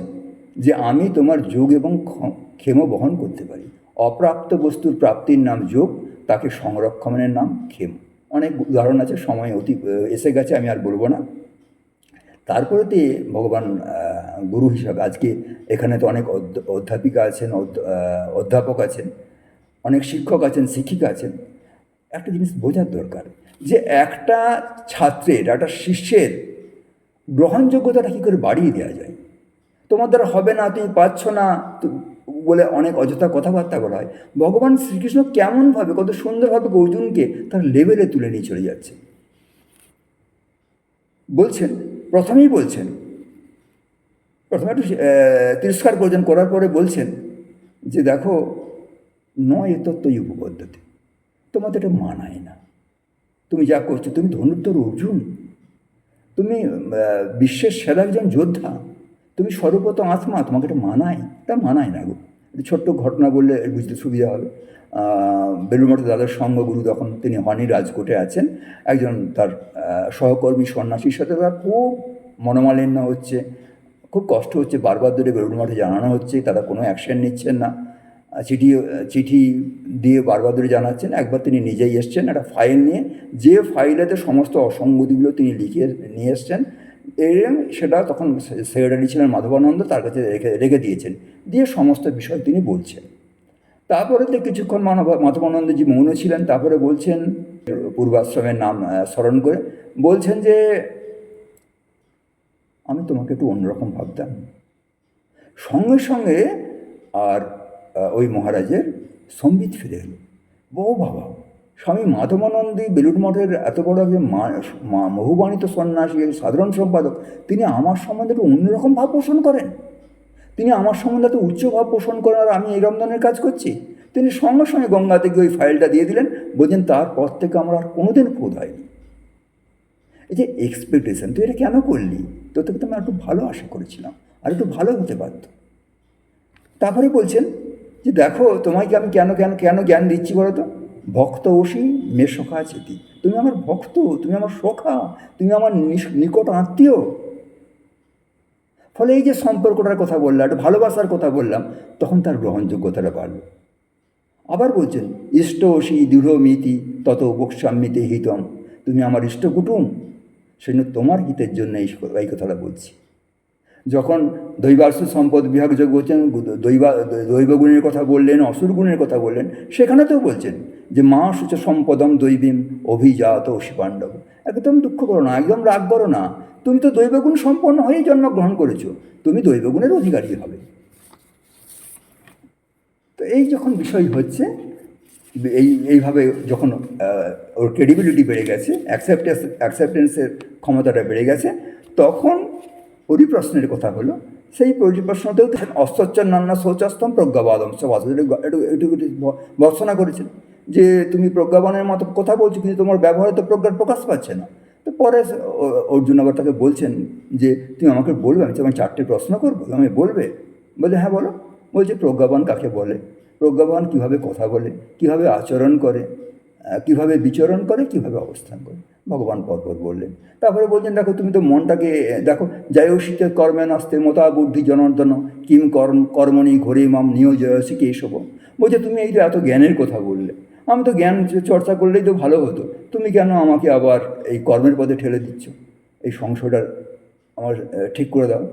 যে আমি তোমার যোগ এবং ক্ষেম বহন করতে পারি। অপ্রাপ্ত বস্তুর প্রাপ্তির নাম যোগ, তাকে সংরক্ষণের নাম ক্ষেম। অনেক উদাহরণ আছে, সময় এসে গেছে, আমি আর বলবো না। তারপরেতে ভগবান গুরু হিসাবে আজকে এখানে তো অনেক অধ্যাপিকা আছেন, অধ্যাপক আছেন, অনেক শিক্ষক আছেন, শিক্ষিকা আছেন। একটা জিনিস বোঝার দরকার যে একটা ছাত্রের, একটা শিষ্যের গ্রহণযোগ্যতাটা কী করে বাড়িয়ে দেওয়া যায়। তোমার দ্বারা হবে না, তুমি পাচ্ছ না বলে অনেক অযথা কথাবার্তা বলা হয়। ভগবান শ্রীকৃষ্ণ কেমনভাবে, কত সুন্দরভাবে অর্জুনকে তার লেভেলে তুলে নিয়ে চলে যাচ্ছে। প্রথমে একটু তিরস্কার করার পরে বলছেন যে দেখো, নয় এতত্ত্বই উপপদ্ধতি, তোমাদের এটা মানায় না। তুমি যা করছো, তুমি ধনুর্ধর অর্জুন, তুমি বিশ্বের সেরা একজন যোদ্ধা, তুমি সর্বপ্রথম আত্মা, তোমাকে এটা মানায় না গো। ছোট্ট ঘটনা বললে বুঝতে সুবিধা হবে। বেলুড়মঠে দাদার সঙ্গগুরু, তখন তিনি হনি রাজকোটে আছেন, একজন তার সহকর্মী সন্ন্যাসীর সাথে তার খুব মনোমালিন্য হচ্ছে, খুব কষ্ট হচ্ছে, বারবার ধরে বেলুড়মঠে জানানো হচ্ছে, তারা কোনো অ্যাকশন নিচ্ছেন না। চিঠি দিয়ে বারবার ধরে জানাচ্ছেন। একবার তিনি নিজেই এসছেন একটা ফাইল নিয়ে, যে ফাইলেতে সমস্ত অসঙ্গতিগুলো তিনি লিখে নিয়ে এসছেন, সেটা তখন সেক্রেটারি ছিলেন মাধবানন্দ, তার কাছে রেখে দিয়েছেন, দিয়ে সমস্ত বিষয় তিনি বলছেন। তারপরে তো কিছুক্ষণ মাধবানন্দজি মৌন ছিলেন, তারপরে বলছেন, পূর্বাশ্রমের নাম স্মরণ করে বলছেন যে আমি তোমাকে একটু অন্যরকম ভাবতাম। সঙ্গে সঙ্গে আর ওই মহারাজের সম্বিত ফিরে এলো। বহু বাবা, স্বামী মাধবানন্দী বেলুড় মঠের এত বড় একজন বহুবাণিত সন্ন্যাসী, সাধারণ সম্পাদক, তিনি আমার সম্বন্ধে একটু অন্যরকম ভাব পোষণ করেন, তিনি আমার সম্বন্ধে এত উচ্চ ভাব পোষণ করেন, আর আমি এই রমজানের কাজ করছি। তিনি সঙ্গে সঙ্গে গঙ্গাতে গিয়ে ওই ফাইলটা দিয়ে দিলেন, বলছেন তারপর থেকে আমার আর কোনোদিন খোঁজ হয়নি। এই যে এক্সপেকটেশন, তুই এটা কেন করলি, তোর থেকে তো আমি একটু ভালো আশা করেছিলাম, আর একটু ভালো হতে পারত। তারপরে বলছেন যে দেখো, তোমাকে আমি কেন জ্ঞান দিচ্ছি বলো তো। ভক্ত অসি মে সখা চেতি, তুমি আমার ভক্ত, তুমি আমার সখা, তুমি আমার নিকট আত্মীয়। ফলে এই যে সম্পর্কটার কথা বললাম, একটা ভালোবাসার কথা বললাম, তখন তার গ্রহণযোগ্যতাটা বাড়ল। আবার বলছেন, ইষ্ট অসি দৃঢ় মিতি তত বক্সাম্মিতে হিতম, তুমি আমার ইষ্ট কুটুম, সেই জন্য তোমার হিতের জন্য এই কথাটা বলছি। যখন দৈবার্ষু সম্পদ বিভাগ যোগ বলছেন, দৈবগুণের কথা বললেন, অসুর গুণের কথা বললেন, সেখানেতেও বলছেন যে মা সূচ সম্পদম দৈবীম অভিজাত অসি পাণ্ডব। একদম দুঃখ করো না, একদম রাগ করো না, তুমি তো দৈবগুণ সম্পন্ন হয়েই জন্মগ্রহণ করেছো, তুমি দৈবগুণের অধিকারী হবে। তো এই যখন বিষয় হচ্ছে, এইভাবে যখন ওর ক্রেডিবিলিটি বেড়ে গেছে, অ্যাকসেপ্টেন্সের ক্ষমতাটা বেড়ে গেছে, তখন পরিপ্রশ্নের কথা হলো। সেই পরিপ্রশ্নতেও অস্তচ্চর নান্না শৌচাস্তম প্রজ্ঞাবাদম সব একটু ভর্সনা করেছেন যে তুমি প্রজ্ঞাবানের মতো কথা বলছো, কিন্তু তোমার ব্যবহারে তো প্রজ্ঞার প্রকাশ পাচ্ছে না। তো পরে অর্জুন আবার তাকে বলছেন যে তুমি আমাকে বলবে, আমি 4টে প্রশ্ন করবো, আমি বলবে? বলে হ্যাঁ বলো। বলছে প্রজ্ঞাবান কাকে বলে, প্রজ্ঞাবান কীভাবে কথা বলে, কীভাবে আচরণ করে, কীভাবে বিচরণ করে, কীভাবে অবস্থান করে, ভগবান পরপর বললেন। তারপরে বলছেন দেখো, তুমি তো মনটাকে দেখো, জয়সিতে কর্মে নাস্তে মতা বুদ্ধি জনার্দন কিম কর্মণি ঘরে মাম নিয়োজয়সি কেশব। বলছে তুমি এই যে এত জ্ঞানের কথা বললে, আমি তো জ্ঞান চর্চা করলেই তো ভালো হতো, তুমি কেন আমাকে আবার এই কর্মের পথে ঠেলে দিচ্ছ, এই সংশয়টা আমার ঠিক করে দাও,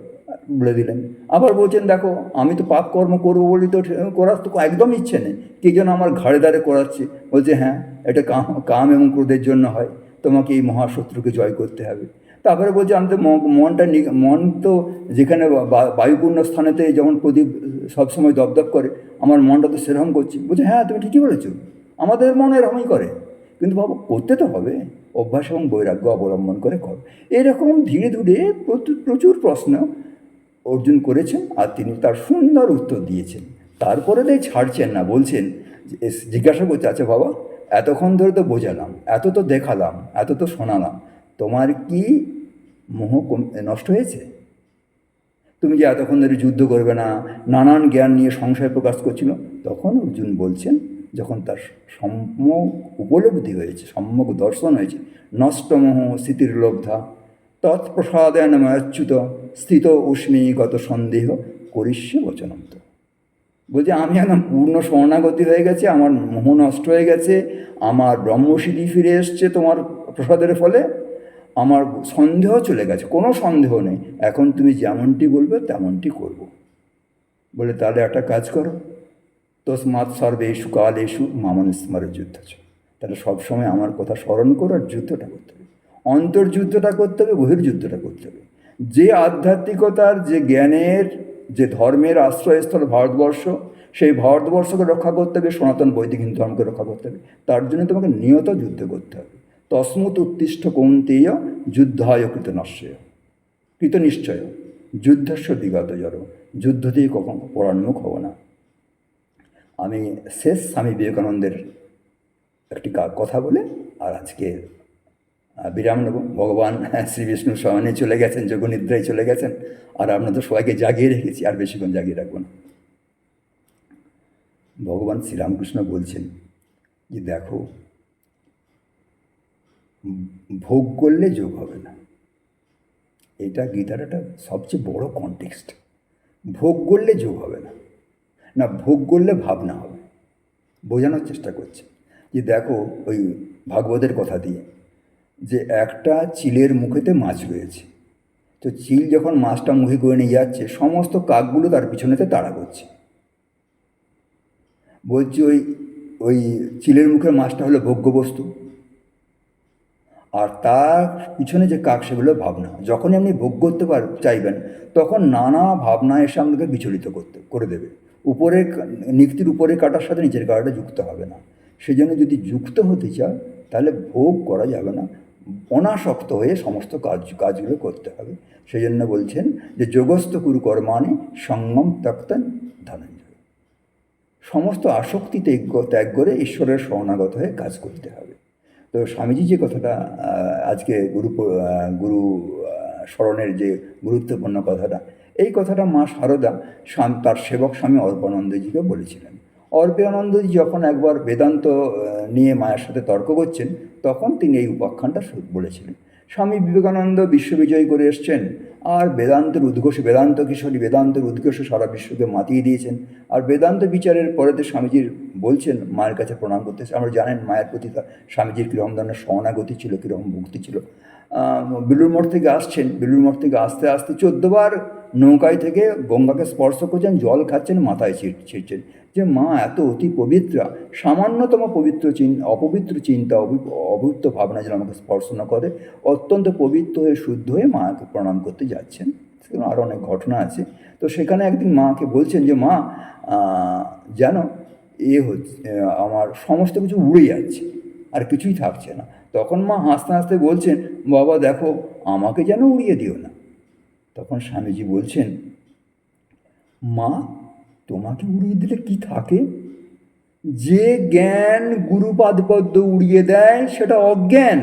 বলে দিলেন। আবার বলছেন দেখো, আমি তো পাপ কর্ম করবো বলি তো করার তো একদম ইচ্ছে নেই, কে যেন আমার ঘাড়ে দাঁড়ে করাচ্ছে। বলছে হ্যাঁ, এটা কাম এবং ক্রোধের জন্য হয়, তোমাকে এই মহাশত্রুকে জয় করতে হবে। তারপরে বলছে আমি তো মন তো যেখানে বায়ুপূর্ণ স্থানেতে যেমন প্রদীপ সবসময় দপদপ করে, আমার মনটা তো সেরকম করছে। বলছে হ্যাঁ তুমি ঠিকই বলেছো, আমাদের মন এরকমই করে, কিন্তু বাবা করতে তো হবে, অভ্যাস এবং বৈরাগ্য অবলম্বন করে কর। এরকম ধীরে ধীরে প্রচুর প্রশ্ন অর্জুন করেছেন, আর তিনি তার সুন্দর উত্তর দিয়েছেন। তারপরে তাই ছাড়ছেন না, বলছেন, জিজ্ঞাসা করছে, আচ্ছা বাবা, এতক্ষণ ধরে তো বোঝালাম, এত তো দেখালাম, এত তো শোনালাম, তোমার কি মোহ নষ্ট হয়েছে? তুমি যে এতক্ষণ ধরে যুদ্ধ করবে না, নানান জ্ঞান নিয়ে সংশয় প্রকাশ করছিল, তখন অর্জুন বলছেন, যখন তার সম্যক উপলব্ধি হয়েছে, সম্যক দর্শন হয়েছে, নষ্টমোহ স্মৃতির্লব্ধা তৎপ্রসাদেন ময়চ্যুত স্থিত উষ্ণী গত সন্দেহ করিষ্যে বচনন্ত। বলছে আমি এখন পূর্ণ শরণাগতি হয়ে গেছে, আমার মোহ নষ্ট হয়ে গেছে, আমার ব্রহ্মসিদ্ধি ফিরে এসছে তোমার প্রসাদের ফলে, আমার সন্দেহ চলে গেছে, কোনো সন্দেহ নেই, এখন তুমি যেমনটি বলবে তেমনটি করব। বলে তাহলে একটা কাজ করো, তসমাৎ সর্বেষু কালেষু মামনুস্মার যুদ্ধ। তাহলে সবসময় আমার কথা স্মরণ করো, আর যুদ্ধটা করতে হবে, অন্তর্যুদ্ধটা করতে হবে, বহির্যুদ্ধটা করতে হবে। যে আধ্যাত্মিকতার, যে জ্ঞানের, যে ধর্মের আশ্রয়স্থল ভারতবর্ষ, সেই ভারতবর্ষকে রক্ষা করতে হবে, সনাতন বৈদিক হিন্দু ধর্মকে রক্ষা করতে হবে, তার জন্য তোমাকে নিয়ত যুদ্ধ করতে হবে। তসমুত উত্তিষ্ঠ কৌন্তেয় যুদ্ধায় কৃতনশ্বয় কৃতনিশ্চয় যুদ্ধস্ব বিগত জড়। যুদ্ধ দিয়ে কখনো পরান্মুখ হব না। আমি শেষ স্বামী বিবেকানন্দের একটি কথা বলে আর আজকে বিরাম নেব। ভগবান শ্রী বিষ্ণু শয়নে চলে গেছেন, যোগনিদ্রায় চলে গেছেন, আর আপনাদের সবাইকে জাগিয়ে রেখেছি, আর বেশিক্ষণ জাগিয়ে রাখবো না। ভগবান শ্রীরামকৃষ্ণ বলছেন যে দেখো, ভোগ করলে যোগ হবে না। এটা গীতার একটা সবচেয়ে বড় কনটেক্সট। ভোগ করলে যোগ হবে না, না ভোগ করলে ভাবনা হবে। বোঝানোর চেষ্টা করছে যে দেখো, ওই ভাগবতের কথা দিয়ে, যে একটা চিলের মুখেতে মাছ রয়েছে, তো চিল যখন মাছটা মুখে করে নিয়ে যাচ্ছে, সমস্ত কাকগুলো তার পিছনেতে তাড়া করছে। বলছি ওই ওই চিলের মুখের মাছটা হলো ভোগ্যবস্তু, আর তার পিছনে যে কাক, সেগুলো ভাবনা। যখনই আপনি ভোগ করতে চাইবেন, তখন নানা ভাবনা এসে আপনাকে বিচলিত করে দেবে। উপরে নিক্তির উপরে কাটার সাথে নিচের কাটাটা যুক্ত হবে না। সেই জন্য যদি যুক্ত হতে চায়, তাহলে ভোগ করা যাবে না, অনাসক্ত হয়ে সমস্ত কাজগুলো করতে হবে। সেই জন্য বলছেন যে যোগস্থ কুরু কর্মাণি সঙ্গম ত্যক্তং ধনঞ্জয়। সমস্ত আসক্তি ত্যাগ করে ঈশ্বরের শরণাগত হয়ে কাজ করতে হবে। তো স্বামীজি যে কথাটা আজকে গুরু স্মরণের যে গুরুত্বপূর্ণ কথাটা, এই কথাটা মা শারদা তার সেবক স্বামী অর্পানন্দজিকে বলেছিলেন। অর্পানন্দজি যখন একবার বেদান্ত নিয়ে মায়ের সাথে তর্ক করছেন, তখন তিনি এই উপাখ্যানটা বলেছিলেন। স্বামী বিবেকানন্দ বিশ্ববিজয় করে এসছেন, আর বেদান্তের উদ্ঘোষে সারা বিশ্বকে মাতিয়ে দিয়েছেন। আর বেদান্ত বিচারের পরেতে স্বামীজির বলছেন, মায়ের কাছে প্রণাম করতে। আমরা জানেন মায়ের প্রতি স্বামীজির কীরকম ধরনের শরণাগতি ছিল, কীরকম ভক্তি ছিল। বেলুড় মঠ থেকে আসছেন, বেলুড় মঠ থেকে আসতে আসতে 14 বার নৌকায় থেকে গঙ্গাকে স্পর্শ করছেন, জল খাচ্ছেন, মাথায় ছিটছেন, যে মা এত অতি পবিত্রা, সামান্যতম অপবিত্র চিন্তা, অভুক্ত ভাবনা যেন আমাকে স্পর্শ না করে, অত্যন্ত পবিত্র হয়ে শুদ্ধ হয়ে মাকে প্রণাম করতে যাচ্ছেন। সেখানে আরও অনেক ঘটনা আছে। তো সেখানে একদিন মাকে বলছেন যে মা, যেন হচ্ছে, আমার সমস্ত কিছু উড়ে যাচ্ছে, আর কিছুই থাকছে না। তখন মা হাসতে হাসতে বলছেন, বাবা দেখো, আমাকে যেন উড়িয়ে দিও না। তখন স্বামীজি বলছেন, মা তোমাকে উড়িয়ে দিলে কি থাকে? যে জ্ঞান গুরুপাদপদ্ম উড়িয়ে দেয় সেটা অজ্ঞান।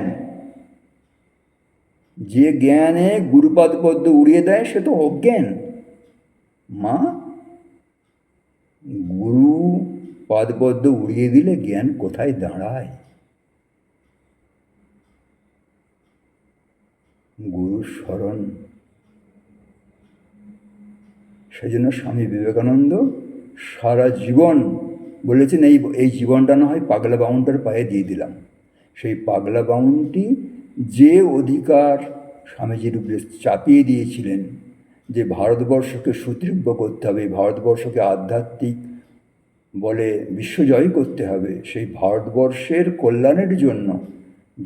যে জ্ঞানে গুরুপাদপদ্ম উড়িয়ে দেয় সেটা অজ্ঞান। মা, গুরু পাদপদ্ম উড়িয়ে দিলে জ্ঞান কোথায় দাঁড়ায়? গুরু স্মরণ। সেজন্য স্বামী বিবেকানন্দ সারা জীবন বলেছেন, এই জীবনটা না হয় পাগলা বাউনটার পায়ে দিয়ে দিলাম। সেই পাগলা বাউনটি যে অধিকার স্বামীজির উপরে চাপিয়ে দিয়েছিলেন, যে ভারতবর্ষকে সুদৃঢ় করতে হবে, ভারতবর্ষকে আধ্যাত্মিক বলে বিশ্বজয় করতে হবে, সেই ভারতবর্ষের কল্যাণের জন্য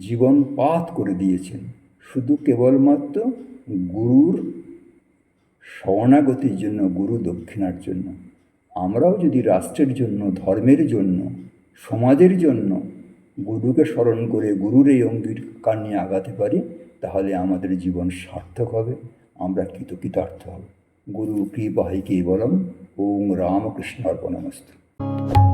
জীবন পাত করে দিয়েছেন, শুধু কেবলমাত্র গুরুর শরণাগতির জন্য, গুরু দক্ষিণার জন্য। আমরাও যদি রাষ্ট্রের জন্য, ধর্মের জন্য, সমাজের জন্য গুরুকে স্মরণ করে গুরুর এই অঙ্গীকার নিয়ে আগাতে পারি, তাহলে আমাদের জীবন সার্থক হবে, আমরা কৃতার্থ হব। গুরু কৃপাহি কেবলম। ওং রামকৃষ্ণ অর্পণমস্তু।